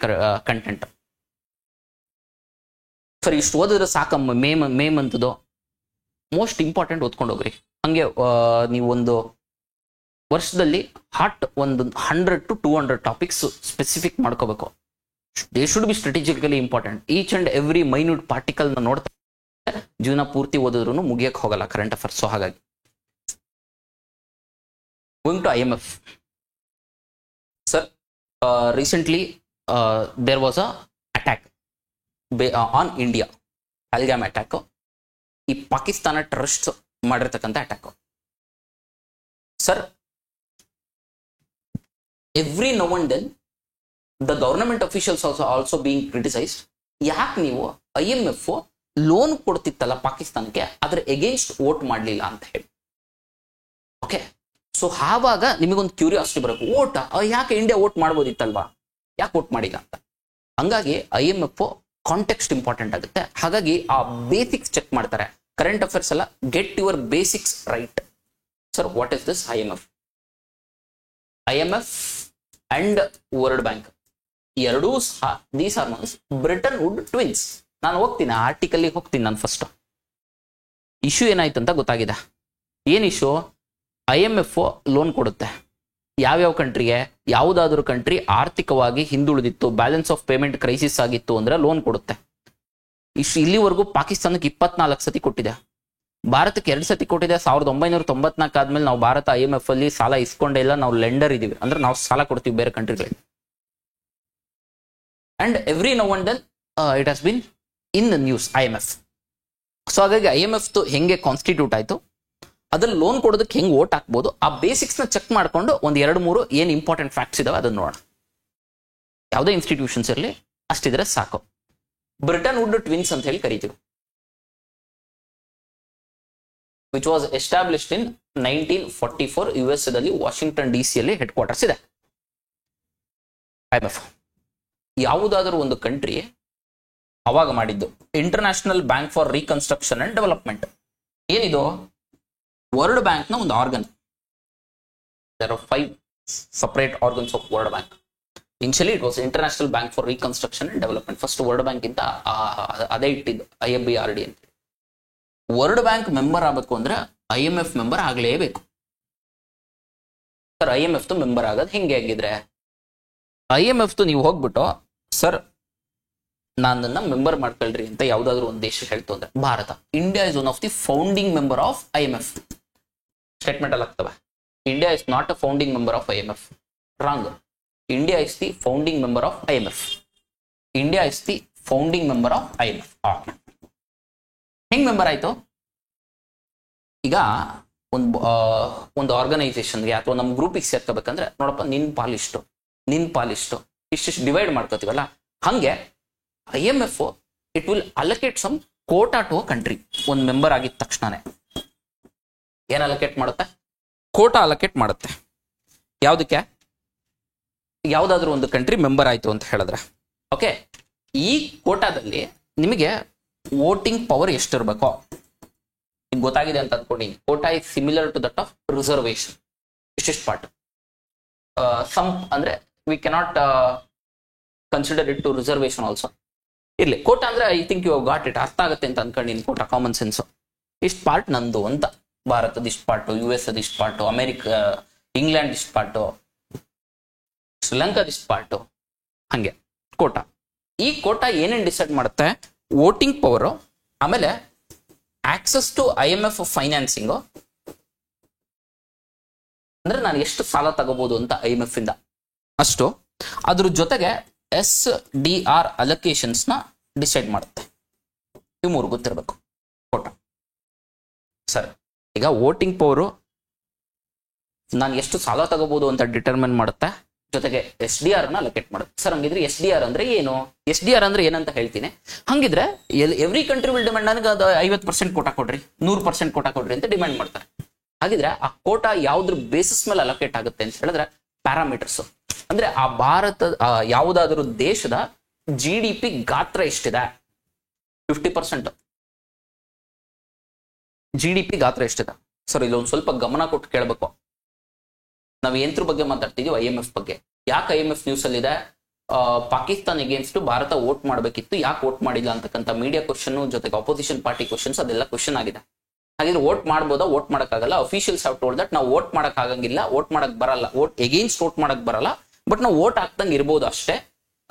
ಕಂಟೆಂಟ್. ಸರಿ, ಇಷ್ಟು ಓದಿದ್ರೆ ಸಾಕಮ್ಮ. ಮೇ ಮಂತ್ದು ಮೋಸ್ಟ್ ಇಂಪಾರ್ಟೆಂಟ್ ಓದ್ಕೊಂಡು ಹೋಗ್ರಿ. ಹಂಗೆ ನೀವು ಒಂದು ವರ್ಷದಲ್ಲಿ ಒಂದು 100 to 200 ಟಾಪಿಕ್ಸ್ ಸ್ಪೆಸಿಫಿಕ್ ಮಾಡ್ಕೋಬೇಕು. They should be strategically important. Each and every minute particle ನ ನೋಡ್ತಾ ಜೀವನ ಪೂರ್ತಿ ಓದಿದ್ರು ಮುಗಿಯಕ್ಕೆ ಹೋಗಲ್ಲ ಕರೆಂಟ್ ಅಫೇರ್ಸ್. ಸೊ ಹಾಗಾಗಿ going to IMF. Sir, recently there was a attack on India, Pahalgam attack. ಈ ಪಾಕಿಸ್ತಾನ ಟೆರರಿಸ್ಟ್ ಮಾಡಿರ್ತಕ್ಕಂಥ attack. Sir, every now and then the government officials also being criticized. ಯಾಕೆ ನೀವು IMF ಲೋನ್ ಕೊಡ್ತಿತ್ತಲ್ಲ ಪಾಕಿಸ್ತಾನಕ್ಕೆ, ಅದ್ರ ಎಗೇನ್ಸ್ಟ್ ವೋಟ್ ಮಾಡಲಿಲ್ಲ ಅಂತ ಹೇಳಿ. ಓಕೆ, ಸೊ ಆವಾಗ ನಿಮಗೊಂದು ಕ್ಯೂರಿಯಾಸಿಟಿ ಬರಬೇಕು, ವೋಟ್ ಯಾಕೆ ಇಂಡಿಯಾ ವೋಟ್ ಮಾಡ್ಬೋದಿತ್ತಲ್ವಾ, ಯಾಕೆ ವೋಟ್ ಮಾಡಿಲ್ಲ ಅಂತ. ಹಂಗಾಗಿ IMF ಕಾಂಟೆಕ್ಸ್ಟ್ ಇಂಪಾರ್ಟೆಂಟ್ ಆಗುತ್ತೆ. ಹಾಗಾಗಿ ಆ ಬೇಸಿಕ್ಸ್ ಚೆಕ್ ಮಾಡ್ತಾರೆ. ಕರೆಂಟ್ ಅಫೇರ್ಸ್ ಎಲ್ಲ get your basics right. Sir, what is this IMF and world bank ಎರಡೂ ಸಹ these are known Bretton wood twins. ನಾನು ಹೋಗ್ತೀನಿ ಆರ್ಟಿಕಲ್ ಹೋಗ್ತೀನಿ. ನಾನು ಫಸ್ಟ್ ಇಶ್ಯೂ ಏನಾಯ್ತು ಅಂತ ಗೊತ್ತಾಗಿದೆ. ಏನ್ ಇಶ್ಯೂ? IMF ಲೋನ್ ಕೊಡುತ್ತೆ. ಯಾವ್ಯಾವ ಕಂಟ್ರಿಗೆ? ಯಾವುದಾದ್ರೂ ಕಂಟ್ರಿ ಆರ್ಥಿಕವಾಗಿ ಹಿಂದುಳಿದಿತ್ತು, ಬ್ಯಾಲೆನ್ಸ್ ಆಫ್ ಪೇಮೆಂಟ್ ಕ್ರೈಸಿಸ್ ಆಗಿತ್ತು ಅಂದ್ರೆ ಲೋನ್ ಕೊಡುತ್ತೆ. ಇಲ್ಲಿವರೆಗೂ ಪಾಕಿಸ್ತಾನಕ್ಕೆ 24 ಸತಿ ಕೊಟ್ಟಿದೆ. ಭಾರತಕ್ಕೆ 2 ಸತಿ ಕೊಟ್ಟಿದೆ. 1994 ಆದ್ಮೇಲೆ ನಾವು ಭಾರತ IMF ಅಲ್ಲಿ ಸಾಲ ಇಸ್ಕೊಂಡೇ ಇಲ್ಲ. ನಾವು ಲೆಂಡರ್ ಇದೀವಿ, ಅಂದ್ರೆ ನಾವು ಸಾಲ ಕೊಡ್ತೀವಿ ಬೇರೆ ಕಂಟ್ರಿಗಳಿಗೆ. And every now and then it has been in the news IMF. So ಹಾಗಾಗಿ IMF ಹೆಂಗೆ ಕಾನ್ಸ್ಟಿಟ್ಯೂಟ್ ಆಯ್ತು, ಅದ್ರಲ್ಲಿ ಲೋನ್ ಕೊಡೋದಕ್ಕೆ ಹೆಂಗ್ ವೋಟ್ ಹಾಕ್ಬೋದು, ಆ ಬೇಸಿಕ್ಸ್ ನ ಚೆಕ್ ಮಾಡ್ಕೊಂಡು 1-2-3 ಏನ್ ಇಂಪಾರ್ಟೆಂಟ್ ಫ್ಯಾಕ್ಟ್ಸ್ ಇದಾವೆ ಅದನ್ನ ನೋಡೋಣ. ಯಾವುದೇ ಇನ್ಸ್ಟಿಟ್ಯೂಷನ್ಸ್ ಇರಲಿ, ಅಷ್ಟಿದ್ರೆ ಸಾಕು. ಬ್ರಿಟನ್ ವುಡ್ ಟ್ವಿನ್ಸ್ ಅಂತ ಹೇಳಿ ಕರಿತೀವಿ, which was established in 1944 US ದಲ್ಲಿ ವಾಷಿಂಗ್ಟನ್ DC ಯಲ್ಲಿ ಹೆಡ್ ಕ್ವಾರ್ಟರ್ಸ್ ಇದೆ. IMF ಯಾವುದಾದರೂ ಒಂದು ಕಂಟ್ರಿ ಅವಾಗ ಮಾಡಿದ್ದು international bank for reconstruction and development. ಏನಿದು? ವರ್ಲ್ಡ್ ಬ್ಯಾಂಕ್ ನ ಒಂದು organ. There are 5 separate organs of World Bank. Initially it was International Bank for Reconstruction and Development. First World Bank ಇಂತ ಅದೇ ಇಟ್ಟಿದ್ದು IFBRD ಅಂತ. ವರ್ಲ್ಡ್ ಬ್ಯಾಂಕ್ ಮೆಂಬರ್ ಆಗಬೇಕು ಅಂದ್ರೆ IMF member ಆಗಲೇಬೇಕು. ಸರ್ IMF ಮೆಂಬರ್ ಆಗೋದು ಹೆಂಗೆ ಆಗಿದ್ರೆ, IMF ನೀವು ಹೋಗ್ಬಿಟ್ಟು ಸರ್ ನನ್ನ ಮೆಂಬರ್ ಮಾಡ್ಕೊಳ್ರಿ ಅಂತ ಯಾವ್ದಾದ್ರು ಒಂದು ದೇಶ ಹೇಳ್ತು ಅಂದ್ರೆ Bharat. India is one of the founding member of IMF. Statement ಅಲ್ಲಿ ಆಗ್ತವೆ, India is not a founding member of IMF. Wrong. India is the founding member of IMF. India is the founding member of IMF. ಹೆಂಗ್ member ಆಯ್ತು? ಈಗ ಒಂದು ಆರ್ಗನೈಸೇಷನ್ಗೆ ಅಥವಾ ನಮ್ಮ ಗ್ರೂಪಿಗೆ ಸೇರ್ಕೋಬೇಕಂದ್ರೆ ನೋಡಪ್ಪ ನಿನ್ ಪಾಲಿಷ್ಟು ಇಷ್ಟಿಷ್ಟು ಡಿವೈಡ್ ಮಾಡ್ಕೋತೀವಲ್ಲ, ಹಂಗೆ IMF it will allocate some quota to a country. ಒಂದು ಮೆಂಬರ್ ಆಗಿದ ತಕ್ಷಣನೇ ಏನ್ ಅಲೋಕೇಟ್ ಮಾಡುತ್ತೆ? ಕೋಟಾ ಅಲೋಕೇಟ್ ಮಾಡುತ್ತೆ. ಯಾವುದಕ್ಕೆ? ಯಾವುದಾದ್ರೂ ಒಂದು ಕಂಟ್ರಿ ಮೆಂಬರ್ ಆಯ್ತು ಅಂತ ಹೇಳಿದ್ರೆ, ಓಕೆ, ಈ ಕೋಟಾದಲ್ಲಿ ನಿಮಗೆ ವೋಟಿಂಗ್ ಪವರ್ ಎಷ್ಟಿರ್ಬೇಕೋ ನಿಮ್ಗೆ ಗೊತ್ತಾಗಿದೆ ಅಂತ ಅಂದ್ಕೊಂಡು. Quota is similar to that of reservation. ಇಷ್ಟಿಷ್ಟು ಪಾರ್ಟ್ ಸಮ್ ಅಂದ್ರೆ we cannot consider it to reservation also. ಇರ್ಲಿ, ಕೋಟಾ ಅಂದ್ರೆ I think you got it, ಅರ್ಥ ಆಗುತ್ತೆ ಅಂತ ಅನ್ಕೊಂಡು ಕೋಟಾ ಕಾಮನ್ ಸೆನ್ಸ್. ಇಷ್ಟು ಪಾರ್ಟ್ ನಂದು ಅಂತ, ಭಾರತದ ಇಷ್ಟು ಪಾರ್ಟು, US ಇಷ್ಟು ಪಾರ್ಟು, ಇಂಗ್ಲೆಂಡ್ ಇಷ್ಟು ಪಾರ್ಟು, ಶ್ರೀಲಂಕಾದ ಇಷ್ಟು ಪಾರ್ಟು, ಹಂಗೆ ಕೋಟಾ. ಈ ಕೋಟಾ ಏನೇನು ಡಿಸೈಡ್ ಮಾಡುತ್ತೆ? ವೋಟಿಂಗ್ ಪವರು, ಆಮೇಲೆ ಆಕ್ಸೆಸ್ ಟು IMF ಫೈನಾನ್ಸಿಂಗು, ಅಂದ್ರೆ ನಾನು ಎಷ್ಟು ಸಾಲ ತಗೋಬಹುದು ಅಂತ IMF ಇಂದ ಅಷ್ಟು. ಅದ್ರ ಜೊತೆಗೆ SDR ಅಲೋಕೇಶನ್ಸ್ ನ ಡಿಸೈಡ್ ಮಾಡುತ್ತೆ. ಇವು ಮೂರು ಗೊತ್ತಿರಬೇಕು ಕೋಟಾ. ಸರ್ ಈಗ ವೋಟಿಂಗ್ ಪವರು ನಾನು ಎಷ್ಟು ಸಾಲ ತಗೋಬಹುದು ಅಂತ ಡಿಟರ್ಮಿನ್ ಮಾಡುತ್ತೆ, ಜೊತೆಗೆ SDR ನ ಅಲೋಕೇಟ್ ಮಾಡುತ್ತೆ. ಸರ್ ಹಂಗಿದ್ರೆ SDR ಅಂದ್ರೆ ಏನು? SDR ಅಂದ್ರೆ ಏನಂತ ಹೇಳ್ತೀನಿ. ಹಂಗಿದ್ರೆ ಎವ್ರಿ ಕಂಟ್ರಿ ವಿಲ್ ಡಿಮ್ಯಾಂಡ್ ನನಗೆ 50% ಕೋಟಾ ಕೊಡ್ರಿ, 100% ಕೋಟಾ ಕೊಡ್ರಿ ಅಂತ ಡಿಮ್ಯಾಂಡ್ ಮಾಡ್ತಾರೆ. ಹಾಗಿದ್ರೆ ಆ ಕೋಟಾ ಯಾವ್ದ್ರ ಬೇಸಿಸ್ ಮೇಲೆ ಅಲೋಕೇಟ್ ಆಗುತ್ತೆ ಅಂತ ಹೇಳಿದ್ರೆ ಪ್ಯಾರಾಮೀಟರ್ಸ್. ಅಂದ್ರೆ ಆ ಯಾವುದಾದ್ರೂ ದೇಶದ GDP ಗಾತ್ರ ಎಷ್ಟಿದೆ, 50% GDP ಗಾತ್ರ ಎಷ್ಟಿದೆ. ಸರ್ ಇಲ್ಲೊಂದು ಸ್ವಲ್ಪ ಗಮನ ಕೊಟ್ಟು ಕೇಳಬೇಕು. ನಾವು ಎಂತ್ರ ಬಗ್ಗೆ ಮಾತಾಡ್ತಿದೀವಿ? IMF ಬಗ್ಗೆ. ಯಾಕೆ IMF ನ್ಯೂಸ್ ಅಲ್ಲಿ ಇದೆ? ಪಾಕಿಸ್ತಾನ್ ಅಗೇನ್ಸ್ಟ್ ಭಾರತ ವೋಟ್ ಮಾಡಬೇಕಿತ್ತು, ಯಾಕೆ ವೋಟ್ ಮಾಡಿಲ್ಲ ಅಂತಕ್ಕಂಥ ಮೀಡಿಯಾ ಕ್ವಶನ್ ಜೊತೆಗೆ ಅಪೋಸಿಷನ್ ಪಾರ್ಟಿ ಕ್ವಶನ್ಸ್ ಅದೆಲ್ಲ ಕ್ವಶನ್ ಆಗಿದೆ. ಹಾಗಿದ್ರೆ ವೋಟ್ ಮಾಡ್ಬೋದಾ? ವೋಟ್ ಮಾಡಕ್ಕಾಗಲ್ಲ. ಅಫಿಷಿಯಲ್ಸ್ ಹ್ಯಾವ್ ಟೋಲ್ಡ್ ದಟ್ ನಾವು ವೋಟ್ ಮಾಡಕ್ ಆಗಂಗಿಲ್ಲ, ವೋಟ್ ಮಾಡಕ್ ಬರಲ್ಲ, ವೋಟ್ ಎಗೇನ್ಸ್ಟ್ ವೋಟ್ ಮಾಡಕ್ ಬರಲ್ಲ, ಬಟ್ ನಾವು ವೋಟ್ ಹಾಕ್ದಂಗೆ ಇರ್ಬೋದು ಅಷ್ಟೇ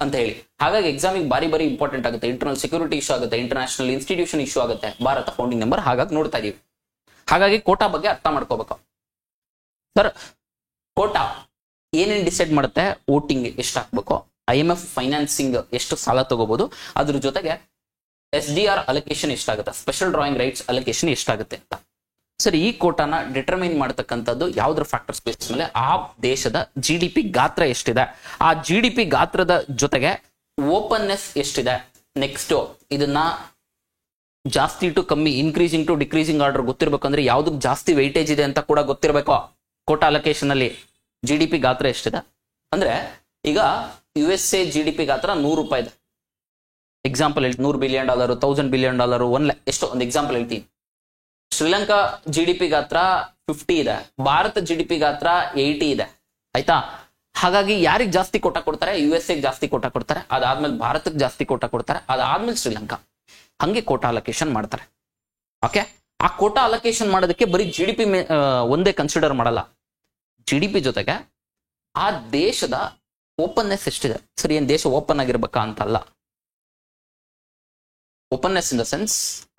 ಅಂತ ಹೇಳಿ. ಹಾಗಾಗಿ ಎಕ್ಸಾಮಿಗೆ ಬಾರಿ ಇಂಪಾರ್ಟೆಂಟ್ ಆಗುತ್ತೆ. ಇಂಟರ್ನಲ್ ಸೆಕ್ಯೂರಿಟಿ ಇಶ್ಯೂ ಆಗುತ್ತೆ, ಇಂಟರ್ನ್ಯಾಷನಲ್ ಇನ್ಸ್ಟಿಟ್ಯೂಷನ್ ಇಶ್ಯೂ ಆಗುತ್ತೆ. ಭಾರತ ಫೌಂಡಿಂಗ್ ನಂಬರ್ ಹಾಗಾಗಿ ನೋಡ್ತಾ ಇದೀವಿ. ಹಾಗಾಗಿ ಕೋಟಾ ಬಗ್ಗೆ ಅರ್ಥ ಮಾಡ್ಕೋಬೇಕು. ಸರ್ ಕೋಟಾ ಏನೇನು ಡಿಸೈಡ್ ಮಾಡುತ್ತೆ? ವೋಟಿಂಗ್ ಎಷ್ಟು ಹಾಕ್ಬೇಕು, IMF ಫೈನಾನ್ಸಿಂಗ್ ಎಷ್ಟು ಸಾಲ ತಗೋಬಹುದು, ಅದ್ರ ಜೊತೆಗೆ SDR ಅಲೋಕೇಶನ್ ಎಷ್ಟಾಗುತ್ತೆ, ಸ್ಪೆಷಲ್ ಡ್ರಾಯಿಂಗ್ ರೈಟ್ಸ್ ಅಲೋಕೇಶನ್ ಎಷ್ಟಾಗುತ್ತೆ ಅಂತ. ಸರ್ ಈ ಕೋಟಾನ ಡಿಟರ್ಮೈನ್ ಮಾಡತಕ್ಕಂಥದ್ದು ಯಾವ್ದ್ರ ಫ್ಯಾಕ್ಟರ್ಸ್ ಬೇಸ್ ಮೇಲೆ? ಆ ದೇಶದ GDP ಗಾತ್ರ ಎಷ್ಟಿದೆ, ಆ GDP ಗಾತ್ರದ ಜೊತೆಗೆ ಓಪನ್ನೆಸ್ ಎಷ್ಟಿದೆ. ನೆಕ್ಸ್ಟ್ ಇದನ್ನ ಜಾಸ್ತಿ ಟು ಕಮ್ಮಿ, ಇನ್ಕ್ರೀಸಿಂಗ್ ಟು ಡಿಕ್ರೀಸಿಂಗ್ ಆರ್ಡರ್ ಗೊತ್ತಿರ್ಬೇಕಂದ್ರೆ ಯಾವ್ದಕ್ ಜಾಸ್ತಿ ವೈಟೇಜ್ ಇದೆ ಅಂತ ಕೂಡ ಗೊತ್ತಿರಬೇಕು. ಕೋಟಾ ಅಲೋಕೇಶನ್ ಅಲ್ಲಿ GDP ಗಾತ್ರ ಎಷ್ಟಿದೆ ಅಂದ್ರೆ, ಈಗ USA GDP ಗಾತ್ರ ₹100 ಇದೆ. ಎಕ್ಸಾಂಪಲ್ ಹೇಳ್ತೀನಿ, $100 ಬಿಲಿಯನ್, $1000 ಬಿಲಿಯನ್, ಎಷ್ಟು ಒಂದು ಎಕ್ಸಾಂಪಲ್ ಹೇಳ್ತೀನಿ. ಶ್ರೀಲಂಕಾ GDP ಗಾತ್ರ 50 ಇದೆ, ಭಾರತ GDP ಗಾತ್ರ 80 ಇದೆ. ಆಯ್ತಾ? ಹಾಗಾಗಿ ಯಾರಿಗೆ ಜಾಸ್ತಿ ಕೋಟಾ ಕೊಡ್ತಾರೆ? USA ಜಾಸ್ತಿ ಕೋಟಾ ಕೊಡ್ತಾರೆ, ಅದಾದ್ಮೇಲೆ ಭಾರತಕ್ಕೆ ಜಾಸ್ತಿ ಕೋಟಾ ಕೊಡ್ತಾರೆ, ಅದಾದ್ಮೇಲೆ ಶ್ರೀಲಂಕಾ. ಹಂಗೆ ಕೋಟಾ ಅಲೋಕೇಶನ್ ಮಾಡ್ತಾರೆ. ಓಕೆ, ಆ ಕೋಟಾ ಅಲೋಕೇಶನ್ ಮಾಡೋದಕ್ಕೆ ಬರೀ GDP ಒಂದೇ ಕನ್ಸಿಡರ್ ಮಾಡಲ್ಲ. GDP ಜೊತೆಗೆ ಆ ದೇಶದ ಓಪನ್ನೆಸ್ ಎಷ್ಟಿದೆ. ಸರಿ, ಏನ್ ದೇಶ ಓಪನ್ ಆಗಿರ್ಬೇಕಾ ಅಂತಲ್ಲ. Openness in the sense,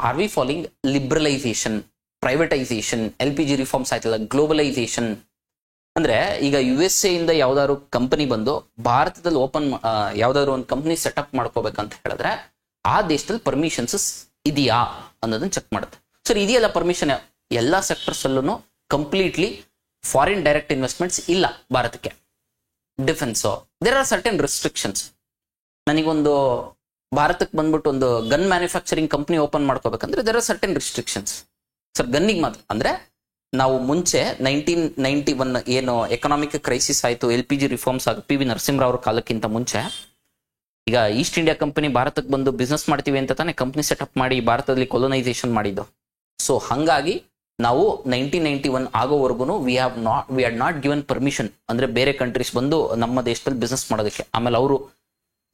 are we following liberalisation, privatisation, LPG reforms ಆಯ್ತಲ್ಲ, ಗ್ಲೋಬಲೈಸೇಷನ್. ಅಂದ್ರೆ ಈಗ USA ಇಂದ ಯಾವ್ದಾದ್ರು ಕಂಪನಿ ಬಂದು ಭಾರತದಲ್ಲಿ ಯಾವ್ದಾದ್ರು ಒಂದು ಕಂಪನಿ ಸೆಟಪ್ ಮಾಡ್ಕೋಬೇಕಂತ ಹೇಳಿದ್ರೆ ಆ ದೇಶದಲ್ಲಿ ಪರ್ಮಿಷನ್ಸ್ ಇದೆಯಾ ಅನ್ನೋದನ್ನ ಚೆಕ್ ಮಾಡುತ್ತೆ. ಸರ್ ಇದೆಯಲ್ಲ ಪರ್ಮಿಷನ್ ಎಲ್ಲಾ ಸೆಕ್ಟರ್ಸ್ ಅಲ್ಲೂ ಕಂಪ್ಲೀಟ್ಲಿ ಫಾರಿನ್ ಡೈರೆಕ್ಟ್ ಇನ್ವೆಸ್ಟ್ಮೆಂಟ್ಸ್ ಇಲ್ಲ ಭಾರತಕ್ಕೆ. Defence there are certain restrictions. ನನಗೊಂದು ಭಾರತಕ್ಕೆ ಬಂದ್ಬಿಟ್ಟು ಒಂದು ಗನ್ ಮ್ಯಾನುಫ್ಯಾಕ್ಚರಿಂಗ್ ಕಂಪ್ನಿ ಓಪನ್ ಮಾಡ್ಕೋಬೇಕಂದ್ರೆ there are certain restrictions sir ಗನ್ನಿಗೆ ಮಾತ್ರ. ಅಂದ್ರೆ ನಾವು ಮುಂಚೆ 1991 ಏನು ಎಕನಾಮಿಕ್ ಕ್ರೈಸಿಸ್ ಆಯಿತು, LPG ರಿಫಾರ್ಮ್ಸ್ ಆಗ PV ನರಸಿಂಹರಾವ್ ಅವ್ರ ಕಾಲಕ್ಕಿಂತ ಮುಂಚೆ ಈಗ ಈಸ್ಟ್ ಇಂಡಿಯಾ ಕಂಪನಿ ಭಾರತಕ್ಕೆ ಬಂದು ಬಿಸ್ನೆಸ್ ಮಾಡ್ತೀವಿ ಅಂತ ತಾನೇ ಕಂಪ್ನಿ ಸೆಟಪ್ ಮಾಡಿ ಭಾರತದಲ್ಲಿ ಕೊಲೊನೈಸೇಷನ್ ಮಾಡಿದ್ದು. ಸೊ ಹಂಗಾಗಿ ನಾವು 1991 ಆಗೋವರೆಗೂ we had not given permission ಅಂದ್ರೆ ಬೇರೆ ಕಂಟ್ರೀಸ್ ಬಂದು ನಮ್ಮ ದೇಶದಲ್ಲಿ ಬಿಸ್ನೆಸ್ ಮಾಡೋದಕ್ಕೆ. ಆಮೇಲೆ ಅವರು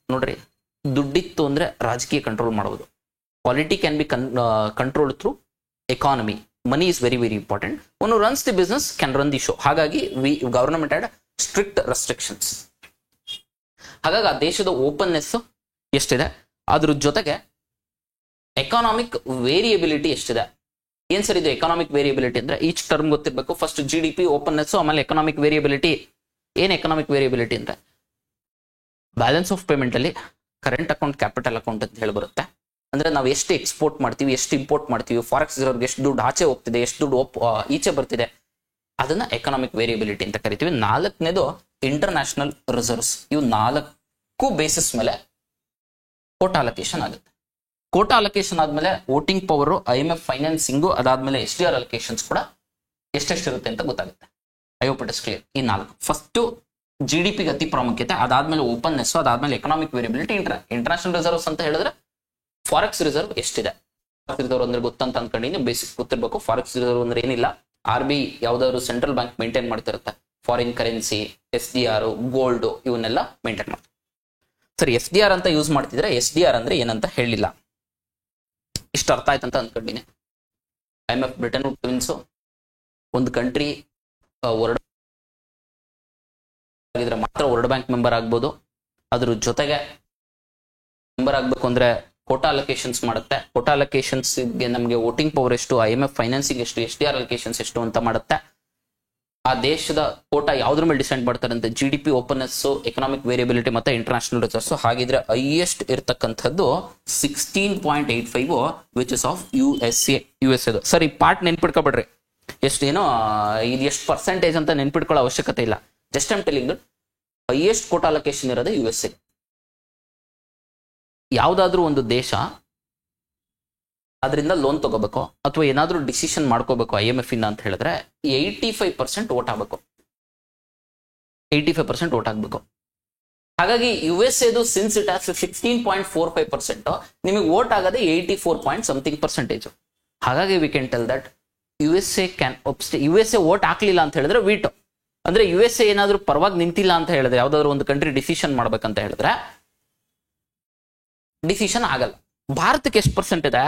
ನೋಡ್ರಿ, ದುಡ್ಡಿತ್ತು ಅಂದ್ರೆ ರಾಜಕೀಯ ಕಂಟ್ರೋಲ್ ಮಾಡೋದು. Quality can be control through economy. Money is very very important. One runs the business can run the show. ಹಾಗಾಗಿ ಗವರ್ನಮೆಂಟ್ ಹ್ಯಾಡ್ ಸ್ಟ್ರಿಕ್ಟ್ ರೆಸ್ಟ್ರಿಕ್ಷನ್ಸ್. ಹಾಗಾಗಿ ಆ ದೇಶದ ಓಪನ್ನೆಸ್ ಎಷ್ಟಿದೆ, ಅದ್ರ ಜೊತೆಗೆ ಎಕಾನಾಮಿಕ್ ವೇರಿಯಬಿಲಿಟಿ ಎಷ್ಟಿದೆ. ಏನ್ ಸರ್ ಇದು ಎಕಾನಾಮಿಕ್ ವೇರಿಯಬಿಲಿಟಿ ಅಂದ್ರೆ ಈಚ್ ಟರ್ಮ್ ಗೊತ್ತಿರಬೇಕು. ಫಸ್ಟ್ GDP, ಓಪನ್ನೆಸ್, ಆಮೇಲೆ ಎಕನಾಮಿಕ್ ವೇರಿಯಬಿಲಿಟಿ. ಏನ್ ಎಕನಾಮಿಕ್ ವೇರಿಯಬಿಲಿಟಿ ಅಂದ್ರೆ ಬ್ಯಾಲೆನ್ಸ್ ಆಫ್ ಪೇಮೆಂಟ್ ಅಲ್ಲಿ ಕರೆಂಟ್ ಅಕೌಂಟ್, ಕ್ಯಾಪಿಟಲ್ ಅಕೌಂಟ್ ಅಂತ ಹೇಳಿ ಬರುತ್ತೆ. ಅಂದ್ರೆ ನಾವು ಎಷ್ಟು ಎಕ್ಸ್ಪೋರ್ಟ್ ಮಾಡ್ತೀವಿ, ಎಷ್ಟು ಇಂಪೋರ್ಟ್ ಮಾಡ್ತೀವಿ, ಫಾರೆಕ್ಸ್ ರಿಸರ್ವ್ಗೆ ಎಷ್ಟು ದುಡ್ಡು ಆಚೆ ಹೋಗ್ತಿದೆ, ಎಷ್ಟು ದುಡ್ಡು ಈಚೆ ಬರ್ತಿದೆ, ಅದನ್ನ ಎಕನಾಮಿಕ್ ವೇರಿಯಬಿಲಿಟಿ ಅಂತ ಕರಿತೀವಿ. 4ನೇದು ಇಂಟರ್ನ್ಯಾಷನಲ್ ರಿಸರ್ವ್ಸ್. ಇವು 4 ಬೇಸಿಸ್ ಮೇಲೆ ಕೋಟಾ ಅಲೋಕೇಶನ್ ಆಗುತ್ತೆ. ಕೋಟಾ ಅಲೋಕೇಶನ್ ಆದ್ಮೇಲೆ ವೋಟಿಂಗ್ ಪವರ್, IMF ಫೈನಾನ್ಸಿಂಗು, ಅದಾದ್ಮೇಲೆ SDR ಅಲೋಕೇಶನ್ಸ್ ಕೂಡ ಎಷ್ಟೆಷ್ಟಿರುತ್ತೆ ಅಂತ ಗೊತ್ತಾಗುತ್ತೆ. I hope it is clear. ಈ 4 ಫಸ್ಟ್ GDP ಅತಿ ಪ್ರಾಮುಖ್ಯತೆ, ಅದಾದ್ಮೇಲೆ ಓಪನ್ನೆಸ್, ಅದಾದ್ಮೇಲೆ ಎಕನಾಮಿಕ್ ವೇರಿಯಬಿಲಿಟಿ, ಇಂಟರ್ನ್ಯಾಷನಲ್ ರಿಸರ್ವ್ಸ್ ಅಂತ ಹೇಳಿದ್ರೆ ಫಾರೆಕ್ಸ್ ರಿಸರ್ವ್ ಎಷ್ಟಿದೆ. ಫಾರೆಕ್ಸ್ ರಿಸರ್ವ್ ಅಂದ್ರೆ ಗೊತ್ತಂತ ಅನ್ಕೊಂಡಿನಿ, ಬೇಸಿಕ್ ಗೊತ್ತಿರಬೇಕು. ಫಾರೆಕ್ಸ್ ರಿಸರ್ವ್ ಅಂದ್ರೆ ಏನಿಲ್ಲ, RBI ಯಾವ್ದಾದ್ರು ಸೆಂಟ್ರಲ್ ಬ್ಯಾಂಕ್ ಮೇಂಟೈನ್ ಮಾಡ್ತಿರುತ್ತೆ. ಫಾರಿನ್ ಕರೆನ್ಸಿ, SDR, ಗೋಲ್ಡ್ ಇವನ್ನೆಲ್ಲ ಮೇಂಟೈನ್ ಮಾಡ್ತಾರೆ. ಸರಿ, SDR ಅಂತ ಯೂಸ್ ಮಾಡ್ತಿದ್ರೆ SDR ಅಂದ್ರೆ ಏನಂತ ಹೇಳಿಲ್ಲ. ಇಷ್ಟು ಅರ್ಥ ಆಯ್ತಂತ ಅನ್ಕೊಂಡಿನಿ. IMF ಬ್ರಿಟನ್ ಟ್ವಿನ್ಸ್ ಒಂದು ಕಂಟ್ರಿ ಆಗಿದ್ರೆ ಮಾತ್ರ ವರ್ಲ್ಡ್ ಬ್ಯಾಂಕ್ ಮೆಂಬರ್ ಆಗ್ಬೋದು. ಅದ್ರ ಜೊತೆಗೆ ಮೆಂಬರ್ ಆಗ್ಬೇಕು ಅಂದ್ರೆ ಕೋಟಾ ಅಲೋಕೇಶನ್ಸ್ ಮಾಡುತ್ತೆ. ಕೋಟಾ ಅಲೋಕೇಶನ್ಸ್ ಗೆ ನಮಗೆ ವೋಟಿಂಗ್ ಪವರ್ ಎಷ್ಟು, IMF ಫೈನಾನ್ಸಿಂಗ್ ಎಷ್ಟು, SDR ಅಲೋಕೇಶನ್ಸ್ ಎಷ್ಟು ಅಂತ ಮಾಡುತ್ತೆ. ಆ ದೇಶದ ಕೋಟಾ ಯಾವ್ದ್ರ ಮೇಲೆ ಡಿಸೈಡ್ ಮಾಡ್ತಾರೆ ಅಂತ GDP, ಓಪನ್ನೆಸ್, ಎಕನಾಮಿಕ್ ವೇರಿಯಬಿಲಿಟಿ ಮತ್ತೆ ಇಂಟರ್ನ್ಯಾಷನಲ್ ರಿಸರ್ವ್ಸ್. ಹಾಗಿದ್ರೆ ಹೈಯೆಸ್ಟ್ ಇರ್ತಕ್ಕಂಥದ್ದು 16.85 which is of USA. Sir ಈ ಪಾರ್ಟ್ ನೆನ್ಪಿಡ್ಕೊಬೇಡ್ರಿ, ಎಷ್ಟು ಏನೋ ಇದು ಎಷ್ಟು ಪರ್ಸೆಂಟೇಜ್ ಅಂತ ನೆನ್ಪಿಟ್ಕೊಳ್ಳೋ ಅವಶ್ಯಕತೆ ಇಲ್ಲ. Just I'm telling highest quota allocation ಇರೋದು USA. ಯಾವ್ದಾದ್ರೂ ಒಂದು ದೇಶ ಅದರಿಂದ ಲೋನ್ ತಗೋಬೇಕು ಅಥವಾ ಏನಾದ್ರೂ ಡಿಸಿಷನ್ ಮಾಡ್ಕೋಬೇಕು IMF ಇಂದ ಅಂತ ಹೇಳಿದ್ರೆ 85% ವೋಟ್ ಆಗಬೇಕು. 85% ವೋಟ್ ಆಗಬೇಕು. ಹಾಗಾಗಿ USAದು ಸಿನ್ಸ್ ಇಟ್ ಆಸ್ 16.45%, ನಿಮಗೆ ವೋಟ್ ಆಗದೆ 84% ಹಾಗಾಗಿ we can tell that USA vote ಹಾಕ್ಲಿಲ್ಲ ಅಂತ ಹೇಳಿದ್ರೆ ವೀಟೋ. ಅಂದ್ರೆ USA ಏನಾದ್ರೂ ಪರವಾಗಿ ನಿಂತಿಲ್ಲ ಅಂತ ಹೇಳಿದ್ರೆ, ಯಾವ್ದಾದ್ರು ಒಂದು ಕಂಟ್ರಿ ಡಿಸಿಷನ್ ಮಾಡ್ಬೇಕಂತ ಹೇಳಿದ್ರೆ ಡಿಸಿಷನ್ ಆಗಲ್ಲ. ಭಾರತಕ್ಕೆ ಎಷ್ಟು ಪರ್ಸೆಂಟ್ ಇದೆ,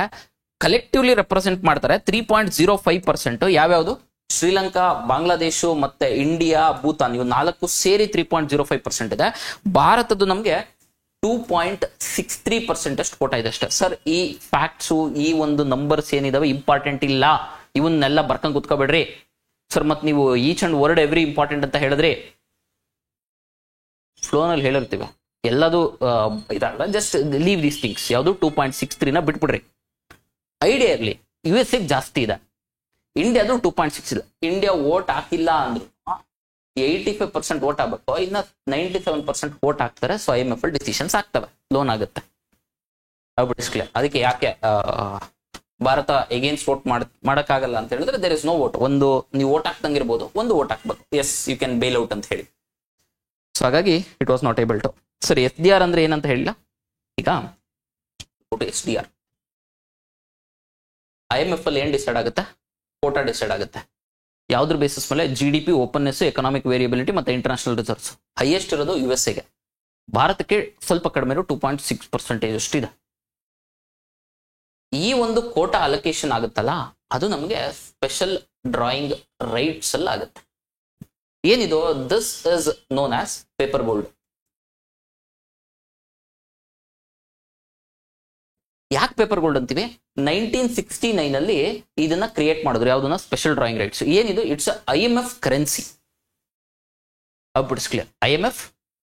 ಕಲೆಕ್ಟಿವ್ಲಿ ರೆಪ್ರೆಸೆಂಟ್ ಮಾಡ್ತಾರೆ 3.05%. ಯಾವ್ಯಾವುದು, ಶ್ರೀಲಂಕಾ, ಬಾಂಗ್ಲಾದೇಶ ಮತ್ತೆ ಇಂಡಿಯಾ, ಭೂತಾನ್, ಇವು 4 ಸೇರಿ 3.05% ಇದೆ. ಭಾರತದ್ದು ನಮಗೆ 2.63% ಅಷ್ಟು ಕೋಟಾ ಇದೆ ಅಷ್ಟೇ. ಸರ್ ಈ ಫ್ಯಾಕ್ಟ್ಸು, ಈ ಒಂದು ನಂಬರ್ಸ್ ಏನಿದಾವೆ ಇಂಪಾರ್ಟೆಂಟ್ ಇಲ್ಲ, ಇವನ್ನೆಲ್ಲ ಬರ್ಕೊಂಡ್ ಕುತ್ಕೋಬೇಡ್ರಿ ಸರ್. ಮತ್ತೆ ನೀವು each and word every important ಅಂತ ಹೇಳಿದ್ರಿ, ಫ್ಲೋನಲ್ಲಿ ಹೇಳಿರ್ತೀವಿ ಎಲ್ಲದು ಇದಲ್ಲ. Just leave these things. ಯಾವುದು 2.63ನ ಬಿಟ್ಬಿಡ್ರಿ. ಐಡಿಯಾ ಇರಲಿ, USA ಜಾಸ್ತಿ ಇದೆ, ಇಂಡಿಯಾದು 2.6 ಇದೆ. ಇಂಡಿಯಾ ವೋಟ್ ಹಾಕಿಲ್ಲ ಅಂದ್ರು 85% ವೋಟ್ ಆಗ್ಬೇಕು, ಇನ್ನ 97% ವೋಟ್ ಹಾಕ್ತಾರೆ. ಸೊ IMF ಡಿಸಿಷನ್ಸ್ ಆಗ್ತವೆ, ಲೋನ್ ಆಗುತ್ತೆ. ಅದಕ್ಕೆ ಯಾಕೆ ಭಾರತ ಎಗೇನ್ಸ್ಟ್ ವೋಟ್ ಮಾಡಕ್ಕಾಗಲ್ಲ ಅಂತ ಹೇಳಿದ್ರೆ ದೇರ್ ಇಸ್ ನೋ ವೋಟ್. ಒಂದು ನೀವು ವೋಟ್ ಹಾಕ್ದಂಗಿರ್ಬೋದು, ಒಂದು ವೋಟ್ ಹಾಕ್ಬೇಕು, yes you can bail out ಅಂತ ಹೇಳಿ. ಸೊ ಹಾಗಾಗಿ it was not able to. ಸರಿ, SDR ಅಂದ್ರೆ ಏನಂತ ಹೇಳಿಲ್ಲ. ಈಗ SDR IMF ಅಲ್ಲಿ ಏನ್ ಡಿಸೈಡ್ ಆಗುತ್ತೆ, ಕೋಟಾ ಡಿಸೈಡ್ ಆಗುತ್ತೆ. ಯಾವ್ದ್ರ ಬೇಸಿಸ್ ಮೇಲೆ, GDP, ಓಪನ್ನೆಸ್, ಎಕನಾಮಿಕ್ ವೇರಿಯಬಿಲಿಟಿ ಮತ್ತೆ ಇಂಟರ್ನ್ಯಾಷನಲ್ ರಿಸರ್ವ್ಸ್. ಹೈಯೆಸ್ಟ್ ಇರೋದು USAಗೆ, ಭಾರತಕ್ಕೆ ಸ್ವಲ್ಪ ಕಡಿಮೆ 2.6% ಅಷ್ಟಿದೆ. ಈ ಒಂದು ಕೋಟಾ ಅಲೋಕೇಶನ್ ಆಗುತ್ತಲ್ಲ, ಅದು ನಮಗೆ ಸ್ಪೆಷಲ್ ಡ್ರಾಯಿಂಗ್ ರೈಟ್ಸ್ ಅಲ್ಲಿ ಆಗುತ್ತೆ. ಏನಿದು, this is known as paper gold. ಯಾಕೆ ಪೇಪರ್ ಗೋಲ್ಡ್ ಅಂತೀವಿ, 1969 ಅಲ್ಲಿ ಇದನ್ನ ಕ್ರಿಯೇಟ್ ಮಾಡಿದ್ರು. ಯಾವ್ದನ್ನ, ಸ್ಪೆಷಲ್ ಡ್ರಾಯಿಂಗ್ ರೈಟ್ಸ್. ಏನಿದು, it's IMF currency. It's clear, IMF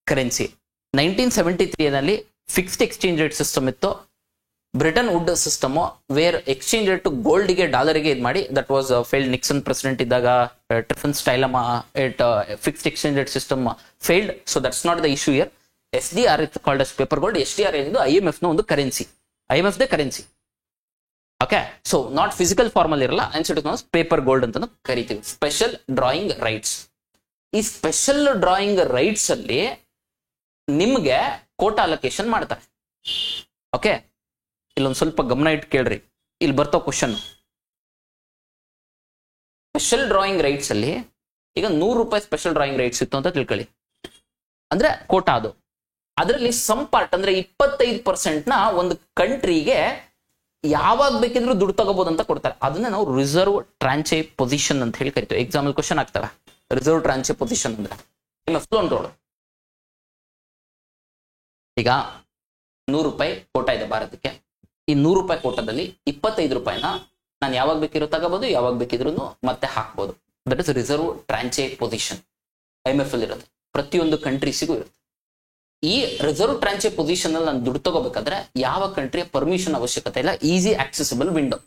currency. 1973 fixed exchange rate system ಇತ್ತು. Bretton wood system where exchange rate ಗೋಲ್ಡ್ಗೆ ಡಾಲರ್ಗೆ ಇದು ಮಾಡಿ, that was failed. Nixon president ಇದ್ದಾಗ Triffin dilemma fixed exchange rate system failed. So that's not the issue year. SDR is called us paper gold. SDR ಏನಿದು IMF ನ ಒಂದು currency, IMF they currency. Okay, so not physical form ಅಲ್ಲಿ ಇರಲ್ಲ, paper gold ಅಂತ ಕರಿತೀವಿ. Special drawing rights. ಈ special drawing rights ಅಲ್ಲಿ ನಿಮ್ಗೆ ಕೋಟಾ ಅಲೋಕೇಶನ್ ಮಾಡ್ತಾರೆ. ಓಕೆ, ಇಲ್ಲೊಂದು ಸ್ವಲ್ಪ ಗಮನ ಇಟ್ಟು ಕೇಳ್ರಿ, ಇಲ್ಲಿ ಬರ್ತಾವ ಕ್ವಶನ್. ಸ್ಪೆಷಲ್ ಡ್ರಾಯಿಂಗ್ ರೈಟ್ಸ್ ಅಲ್ಲಿ ಈಗ 100 ರೂಪಾಯಿ ಸ್ಪೆಷಲ್ ಡ್ರಾಯಿಂಗ್ ರೈಟ್ಸ್ ಇತ್ತು ಅಂತ ತಿಳ್ಕೊಳ್ಳಿ, ಅಂದ್ರೆ ಕೋಟಾ ಅದು. ಅದರಲ್ಲಿ ಸಮ್ ಪಾರ್ಟ್ ಅಂದ್ರೆ 25% ನ ಒಂದು ಕಂಟ್ರಿಗೆ ಯಾವಾಗ ಬೇಕಿದ್ರು ದುಡ್ಡು ತಗೋಬಹುದು ಅಂತ ಕೊಡ್ತಾರೆ. ಅದನ್ನ ನಾವು ರಿಸರ್ವ್ ಟ್ರಾಂಚೆ ಪೊಸಿಷನ್ ಅಂತ ಹೇಳಿ ಕರಿತೀವಿ. ಎಕ್ಸಾಂಪಲ್ ಕ್ವಶನ್ ಆಗ್ತವೆ. ರಿಸರ್ವ್ ಟ್ರಾಂಚೆ ಪೊಸಿಷನ್ ಅಂದ್ರೆ ಈಗ 100 ರೂಪಾಯಿ ಕೋಟಾ ಇದೆ ಭಾರತಕ್ಕೆ. ಈ 100 ರೂಪಾಯಿ ಕೋಟಾದಲ್ಲಿ 25 ರೂಪಾಯಿನ ನಾನು ಯಾವಾಗ ಬೇಕಿರೋ ತಗೋಬಹುದು, ಯಾವಾಗ ಬೇಕಿದ್ರು ಮತ್ತೆ ಹಾಕ್ಬೋದು. That is reserve tranche position. IMF ಅಲ್ಲಿ ಇರುತ್ತೆ, ಪ್ರತಿಯೊಂದು ಕಂಟ್ರೀಸಿಗೂ ಇರುತ್ತೆ. ಈ ರಿಸರ್ವ್ ಟ್ರಾಂಚೆ ಪೊಸಿಷನ್ ಅಲ್ಲಿ ನಾನು ದುಡ್ಡು ತಗೋಬೇಕಾದ್ರೆ ಯಾವ ಕಂಟ್ರಿಯ ಪರ್ಮಿಷನ್ ಅವಶ್ಯಕತೆ ಇಲ್ಲ, easy accessible window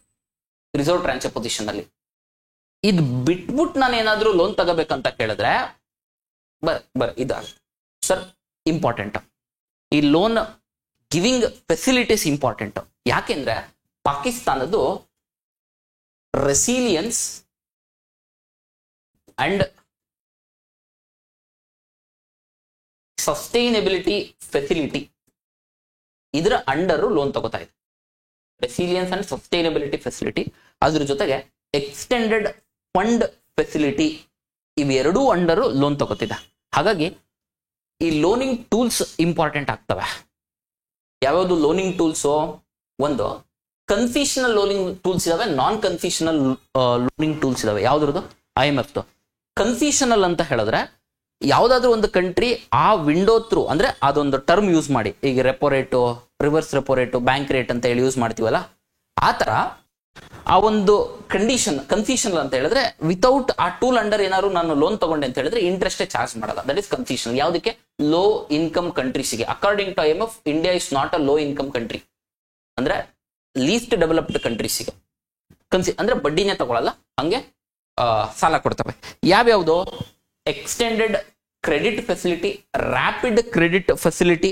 reserve tranche position ಅಲ್ಲಿ. ಇದು ಬಿಟ್ಬಿಟ್ಟು ನಾನು ಏನಾದ್ರೂ ಲೋನ್ ತಗೋಬೇಕಂತ ಕೇಳಿದ್ರೆ ಇದಾಗುತ್ತೆ ಸರ್. ಇಂಪಾರ್ಟೆಂಟ್ ಈ ಲೋನ್ ಗಿವಿಂಗ್ ಫೆಸಿಲಿಟೀಸ್ ಇಂಪಾರ್ಟೆಂಟ್. ಯಾಕೆಂದ್ರೆ ಪಾಕಿಸ್ತಾನದ್ದು ರೆಸಿಲಿಯನ್ಸ್ ಅಂಡ್ ಸಸ್ಟೈನಬಿಲಿಟಿ ಫೆಸಿಲಿಟಿ ಇದರ ಅಂಡರ್ ಲೋನ್ ತಗೋತಾ ಇದೆ. ರೆಸಿಲಿಯನ್ಸ್ ಅಂಡ್ ಸಸ್ಟೈನಬಿಲಿಟಿ ಫೆಸಿಲಿಟಿ, ಅದ್ರ ಜೊತೆಗೆ ಎಕ್ಸ್ಟೆಂಡೆಡ್ ಫಂಡ್ ಫೆಸಿಲಿಟಿ, ಇವೆರಡೂ ಅಂಡರ್ ಲೋನ್ ತಗೋತಿದೆ. ಹಾಗಾಗಿ ಈ ಲೋನಿಂಗ್ ಟೂಲ್ಸ್ ಇಂಪಾರ್ಟೆಂಟ್ ಆಗ್ತವೆ. ಯಾವ್ಯಾವುದು ಲೋನಿಂಗ್ ಟೂಲ್ಸ್? ಒಂದು ಕನ್ಫಿಷನಲ್ ಲೋನಿಂಗ್ ಟೂಲ್ಸ್ ಇದಾವೆ, ನಾನ್ ಕನ್ಫಿಷನಲ್ ಲೋನಿಂಗ್ ಟೂಲ್ಸ್ ಇದಾವೆ. ಯಾವ್ದ್ರದ್ದು? IMF. ಕನ್ಫಿಷನಲ್ ಅಂತ ಹೇಳಿದ್ರೆ ಯಾವ್ದಾದ್ರು ಒಂದು ಕಂಟ್ರಿ ಆ ವಿಂಡೋ ಥ್ರೂ, ಅಂದ್ರೆ ಅದೊಂದು ಟರ್ಮ್ ಯೂಸ್ ಮಾಡಿ, ಈಗ repo rate, reverse repo rate, bank rate ಅಂತ ಹೇಳಿ ಯೂಸ್ ಮಾಡ್ತೀವಲ್ಲ, ಆ ತರ ಆ ಒಂದು ಕಂಡೀಷನ್ ಕನ್ಫಿಷನಲ್ ಅಂತ ಹೇಳಿದ್ರೆ ವಿತೌಟ್ ಆ ಟೂಲ್ ಅಂಡರ್ ಏನಾದ್ರು ನಾನು ಲೋನ್ ತಗೊಂಡೆ ಅಂತ ಹೇಳಿದ್ರೆ ಇಂಟ್ರೆಸ್ಟ್ ಚಾರ್ಜ್ ಮಾಡಲ್ಲ. That is concessional. ಯಾವ್ದಕ್ಕೆ? ಲೋ ಇನ್ಕಮ್ ಕಂಟ್ರೀಸ್ಗೆ. According to IMF, India is not a low income country, ಅಂದ್ರೆ ಲೀಸ್ಟ್ ಡೆವಲಪ್ಡ್ ಕಂಟ್ರೀಸ್ಗೆ ಅಂದ್ರೆ ಬಡ್ಡಿನೇ ತಗೊಳಲ್ಲ, ಹಂಗೆ ಸಾಲ ಕೊಡ್ತವೆ. ಯಾವ್ಯಾವುದು? Extended credit facility, rapid credit facility,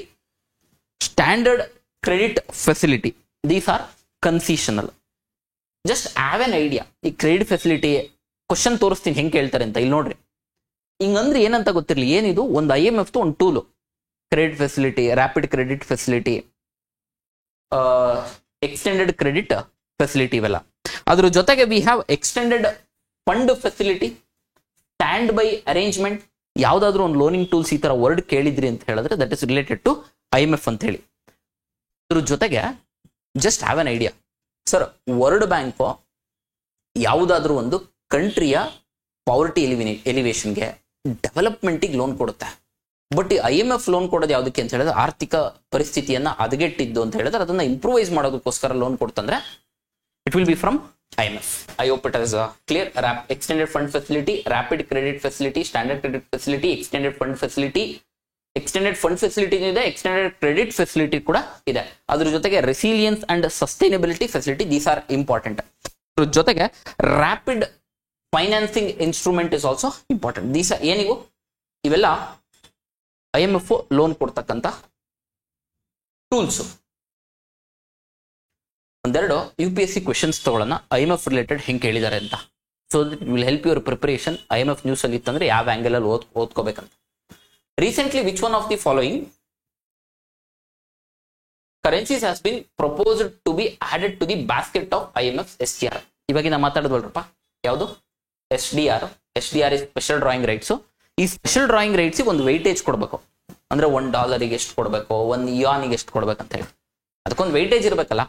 standard credit facility. These are concessional. Just have an idea. ಈ ಕ್ರೆಡಿಟ್ ಫೆಸಿಲಿಟಿ ಕ್ವಶನ್ ತೋರಿಸ್ತೀನಿ ಹೆಂಗೆ ಕೇಳ್ತಾರೆ ಅಂತ. ಇಲ್ಲಿ ನೋಡ್ರಿ, ಹಿಂಗಂದ್ರೆ ಏನಂತ ಗೊತ್ತಿರಲಿ. ಏನಿದು? ಒಂದು IMF ಒಂದು tool. Credit facility, rapid credit facility, extended credit facility, ಇವೆಲ್ಲ. ಅದ್ರ ಜೊತೆಗೆ we have extended fund facility, stand by arrangement. ಯಾವ್ದಾದ್ರು ಒಂದು ಲೋನಿಂಗ್ ಟೂಲ್ಸ್ ಈ ತರ ವರ್ಡ್ ಕೇಳಿದ್ರಿ ಅಂತ ಹೇಳಿದ್ರೆ that is related to IMF ಅಂತ ಹೇಳಿ. ಅದ್ರ ಜೊತೆಗೆ just have an idea sir, world bank ಯಾವುದಾದ್ರೂ ಒಂದು ಕಂಟ್ರಿಯ ಪಾವರ್ಟಿ ಎಲಿವೇಶನ್ಗೆ, ಡೆವಲಪ್ಮೆಂಟಿಗೆ ಲೋನ್ ಕೊಡುತ್ತೆ. ಬಟ್ ಈ IMF ಲೋನ್ ಕೊಡೋದು ಯಾವುದಕ್ಕೆ ಅಂತ ಹೇಳಿದ್ರೆ ಆರ್ಥಿಕ ಪರಿಸ್ಥಿತಿಯನ್ನ ಹದಗೆಟ್ಟಿದ್ದು ಅಂತ ಹೇಳಿದ್ರೆ ಅದನ್ನ ಇಂಪ್ರೂವೈಸ್ ಮಾಡೋದಕ್ಕೋಸ್ಕರ ಲೋನ್ ಕೊಡ್ತಂದ್ರೆ it will be from IMF. I hope it is clear. Extended fund facility, rapid credit facility, standard credit facility, extended fund facility. Extended fund facility ಇದೆ, ಎಕ್ಸ್ಟೆಂಡೆಡ್ ಕ್ರೆಡಿಟ್ ಫೆಸಿಲಿಟಿ ಕೂಡ ಇದೆ. ಅದ್ರ ಜೊತೆಗೆ resilience and sustainability facility, these are important. ಅದ್ರ ಜೊತೆಗೆ rapid financing instrument is also important. These ಏನಿವು? ಇವೆಲ್ಲ IMF loan ಕೊಡ್ತಕ್ಕಂಥ ಟೂಲ್ಸ್. ಒಂದೆರಡು UPSC ಕ್ವೆಶನ್ಸ್ ತಗೊಳ್ಳೋಣ, IMF ರಿಲೇಟೆಡ್ ಹೆಂಗೆ ಕೇಳಿದ್ದಾರೆ ಅಂತ. So it will help your preparation. IMF news ಅಲ್ಲಿ ಇತ್ತಂದ್ರೆ ಯಾವ ಆಂಗಲ್ ಅಲ್ಲಿ ಓದ್ಕೋಬೇಕಂತ. Recently, which one of the following currencies has been proposed to be added to the basket of IMF's SDR? ಇವಾಗ ನಾವು ಮಾತಾಡೋದಲ್ರಪ್ಪ, ಯಾವುದು? SDR. SDR is special drawing rights. ಈ special drawing rights ಒಂದು weightage ಕೊಡಬೇಕು. ಅಂದ್ರೆ $1 ಎಷ್ಟು ಕೊಡಬೇಕು, $1 ಎಷ್ಟು ಕೊಡ್ಬೇಕಂತ ಹೇಳಿ ಅದಕ್ಕೊಂದು ವೆಯ್ಟೇಜ್ ಇರ್ಬೇಕಲ್ಲ.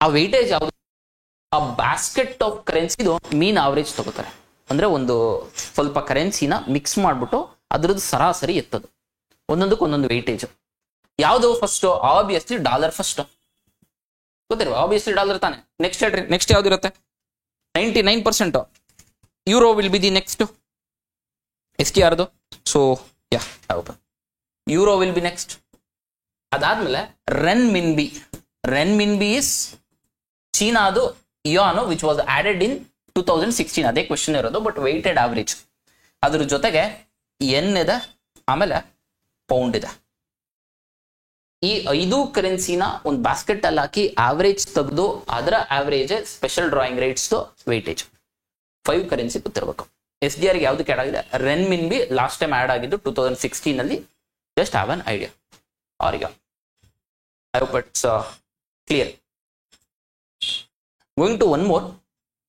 ಆ ವೆಯ್ಟೇಜ್ ಯಾವುದು? ಆ ಬ್ಯಾಸ್ಕೆಟ್ ಆಫ್ ಕರೆನ್ಸಿದು ಮೀನ್ ಆವರೇಜ್ ತಗೋತಾರೆ. ಅಂದ್ರೆ ಒಂದು ಸ್ವಲ್ಪ ಕರೆನ್ಸಿನ ಮಿಕ್ಸ್ ಮಾಡ್ಬಿಟ್ಟು ಅದ್ರದ್ದು ಸರಾಸರಿ ಎತ್ತದು. ಒಂದೊಂದಕ್ಕೆ ಒಂದೊಂದು ವೆಯ್ಟೇಜ್. ಯಾವುದು ಫಸ್ಟ್? Obviously dollar first. ಗೊತ್ತಿರುವ ಆಬ್ವಿಯಸ್ಲಿ ಡಾಲರ್ ತಾನೆ. ನೆಕ್ಸ್ಟ್ ಹೇಳ್ರಿ, ನೆಕ್ಸ್ಟ್ ಯಾವ್ದಿರುತ್ತೆ? 99%. Euro will be the next. SDRದು. So yeah, euro will be next. ಅದಾದ್ಮೇಲೆ ರೆನ್ಮಿನ್ಬಿ. ರೆನ್ಮಿನ್ಬಿ ಇಸ್ ಚೀನಾದು yuan which was added in 2016. ಅದೇ ಕ್ವೆಶನ್ ಇರೋದು, ಬಟ್ ವೆಯ್ಟೆಡ್ ಆವರೇಜ್. ಅದ್ರ ಜೊತೆಗೆ ಎನ್ ಇದೆ, ಆಮೇಲೆ ಪೌಂಡ್ ಇದೆ. ಈ 5 ಕರೆನ್ಸಿನ ಒಂದು ಬಾಸ್ಕೆಟ್ ಅಲ್ಲಿ ಹಾಕಿ ಆವರೇಜ್ ತೆಗೆದು ಅದರ average special drawing rates weightage 5 currency ಗೊತ್ತಿರಬೇಕು. ಎಸ್ ಡಿ ಆರ್ ಗೆ ಯಾವ್ದಕ್ಕೆ ಆಡ್ ಆಗಿದೆ? Renminbi last time add ಆಗಿದ್ದು 2016 ಅಲ್ಲಿ. Just have an idea. ಆರಿಗಾ I hope it's clear. Going to one more.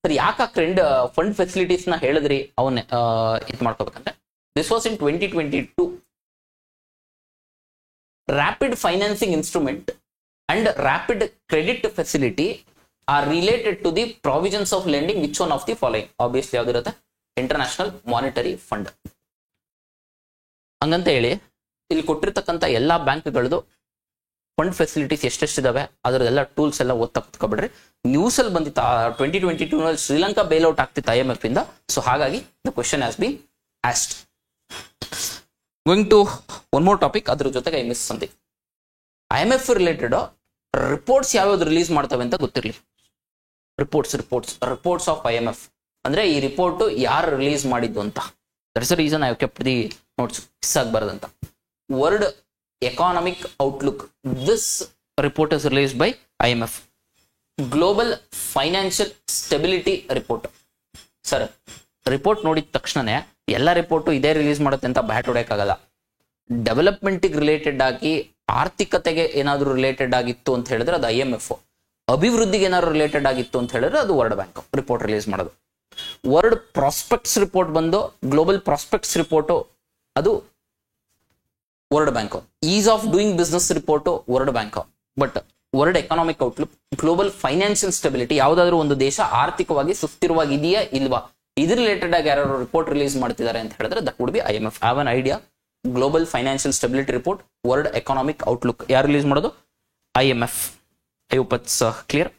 Sir ಯಾಕೆ ಫಂಡ್ ಫೆಸಿಲಿಟೀಸ್ ನ ಹೇಳಿದ್ರಿ ಅವನ್ನ ಇದು ಮಾಡ್ಕೋಬೇಕಂದ್ರೆ this was in 2022. Rapid financing instrument and rapid credit facility are related to the provisions of lending. Which one of the following? Obviously ಯಾವ್ದಿರುತ್ತೆ? International monetary fund. ಹಂಗಂತ ಹೇಳಿ ಇಲ್ಲಿ ಕೊಟ್ಟಿರ್ತಕ್ಕಂಥ ಎಲ್ಲಾ ಬ್ಯಾಂಕ್ಗಳದು ಫಂಡ್ ಫೆಸಿಲಿಟೀಸ್ ಎಷ್ಟೆಷ್ಟಿದಾವೆ ಅದರದೆಲ್ಲ ಟೂಲ್ಸ್ ಎಲ್ಲ ಓದ್ತಾ ಕುತ್ಕೊಬಿಡ್ರಿ. ನ್ಯೂಸ್ ಅಲ್ಲಿ ಬಂದಿತ್ತು 2022 ನಲ್ಲಿ ಶ್ರೀಲಂಕಾ ಬೇಲ್ ಔಟ್ ಆಗ್ತಿತ್ತು IMF ಇಂದ. ಸೊ ಹಾಗಾಗಿ the question has been asked. Going to one more topic, ಅದ್ರ ಜೊತೆಗೆ I miss something. IMF related reports ಯಾವ್ಯಾವ್ದು ರಿಲೀಸ್ ಮಾಡ್ತವೆ ಅಂತ ಗೊತ್ತಿರಲಿ. ರಿಪೋರ್ಟ್ಸ್ ಆಫ್ IMF ಅಂದ್ರೆ ಈ ರಿಪೋರ್ಟ್ ಯಾರು ರಿಲೀಸ್ ಮಾಡಿದ್ದು ಅಂತ. That's the reason I have kept the notes, miss ಆಗಬಾರದಂತ. World economic outlook, this report is released by IMF. Global financial stability report. Sir report ನೋಡಿದ ತಕ್ಷಣನೇ ಎಲ್ಲ ರಿಪೋರ್ಟು ಇದೇ ರಿಲೀಸ್ ಮಾಡುತ್ತೆ ಅಂತ ಬ್ಯಾಟ್ ಹೊಡೆಯಕ್ಕಾಗಲ್ಲ. ಡೆವಲಪ್ಮೆಂಟಿಗೆ ರಿಲೇಟೆಡ್ ಆಗಿ, ಆರ್ಥಿಕತೆಗೆ ಏನಾದರೂ ರಿಲೇಟೆಡ್ ಆಗಿತ್ತು ಅಂತ ಹೇಳಿದ್ರೆ ಅದು IMF. ಅಭಿವೃದ್ಧಿಗೆ ಏನಾದ್ರು ರಿಲೇಟೆಡ್ ಆಗಿತ್ತು ಅಂತ ಹೇಳಿದ್ರೆ ಅದು ವರ್ಲ್ಡ್ ಬ್ಯಾಂಕ್ ರಿಪೋರ್ಟ್ ರಿಲೀಸ್ ಮಾಡೋದು. ವರ್ಲ್ಡ್ ಪ್ರಾಸ್ಪೆಕ್ಟ್ಸ್ ರಿಪೋರ್ಟ್ ಬಂದು ಗ್ಲೋಬಲ್ ಪ್ರಾಸ್ಪೆಕ್ಟ್ಸ್ ರಿಪೋರ್ಟು ಅದು world bank. Is of doing business report world bank. But world economic outlook, global financial stability, ಯಾವುದಾದ್ರೂ ಒಂದು ದೇಶ ಆರ್ಥಿಕವಾಗಿ ಸುಸ್ಥಿರವಾಗಿದೆಯಾ ಇಲ್ವಾ, ಇದ್ರ ರಿಲೇಟೆಡ್ ಆಗಿ ಯಾರು ರಿಪೋರ್ಟ್ ರಿಲೀಸ್ ಮಾಡ್ತಿದ್ದಾರೆ ಅಂತ ಹೇಳಿದ್ರೆ that would be IMF. Have an idea. Global financial stability report, world economic outlook ಯಾರು ರಿಲೀಸ್ ಮಾಡೋದು? IMF. I hope it's clear.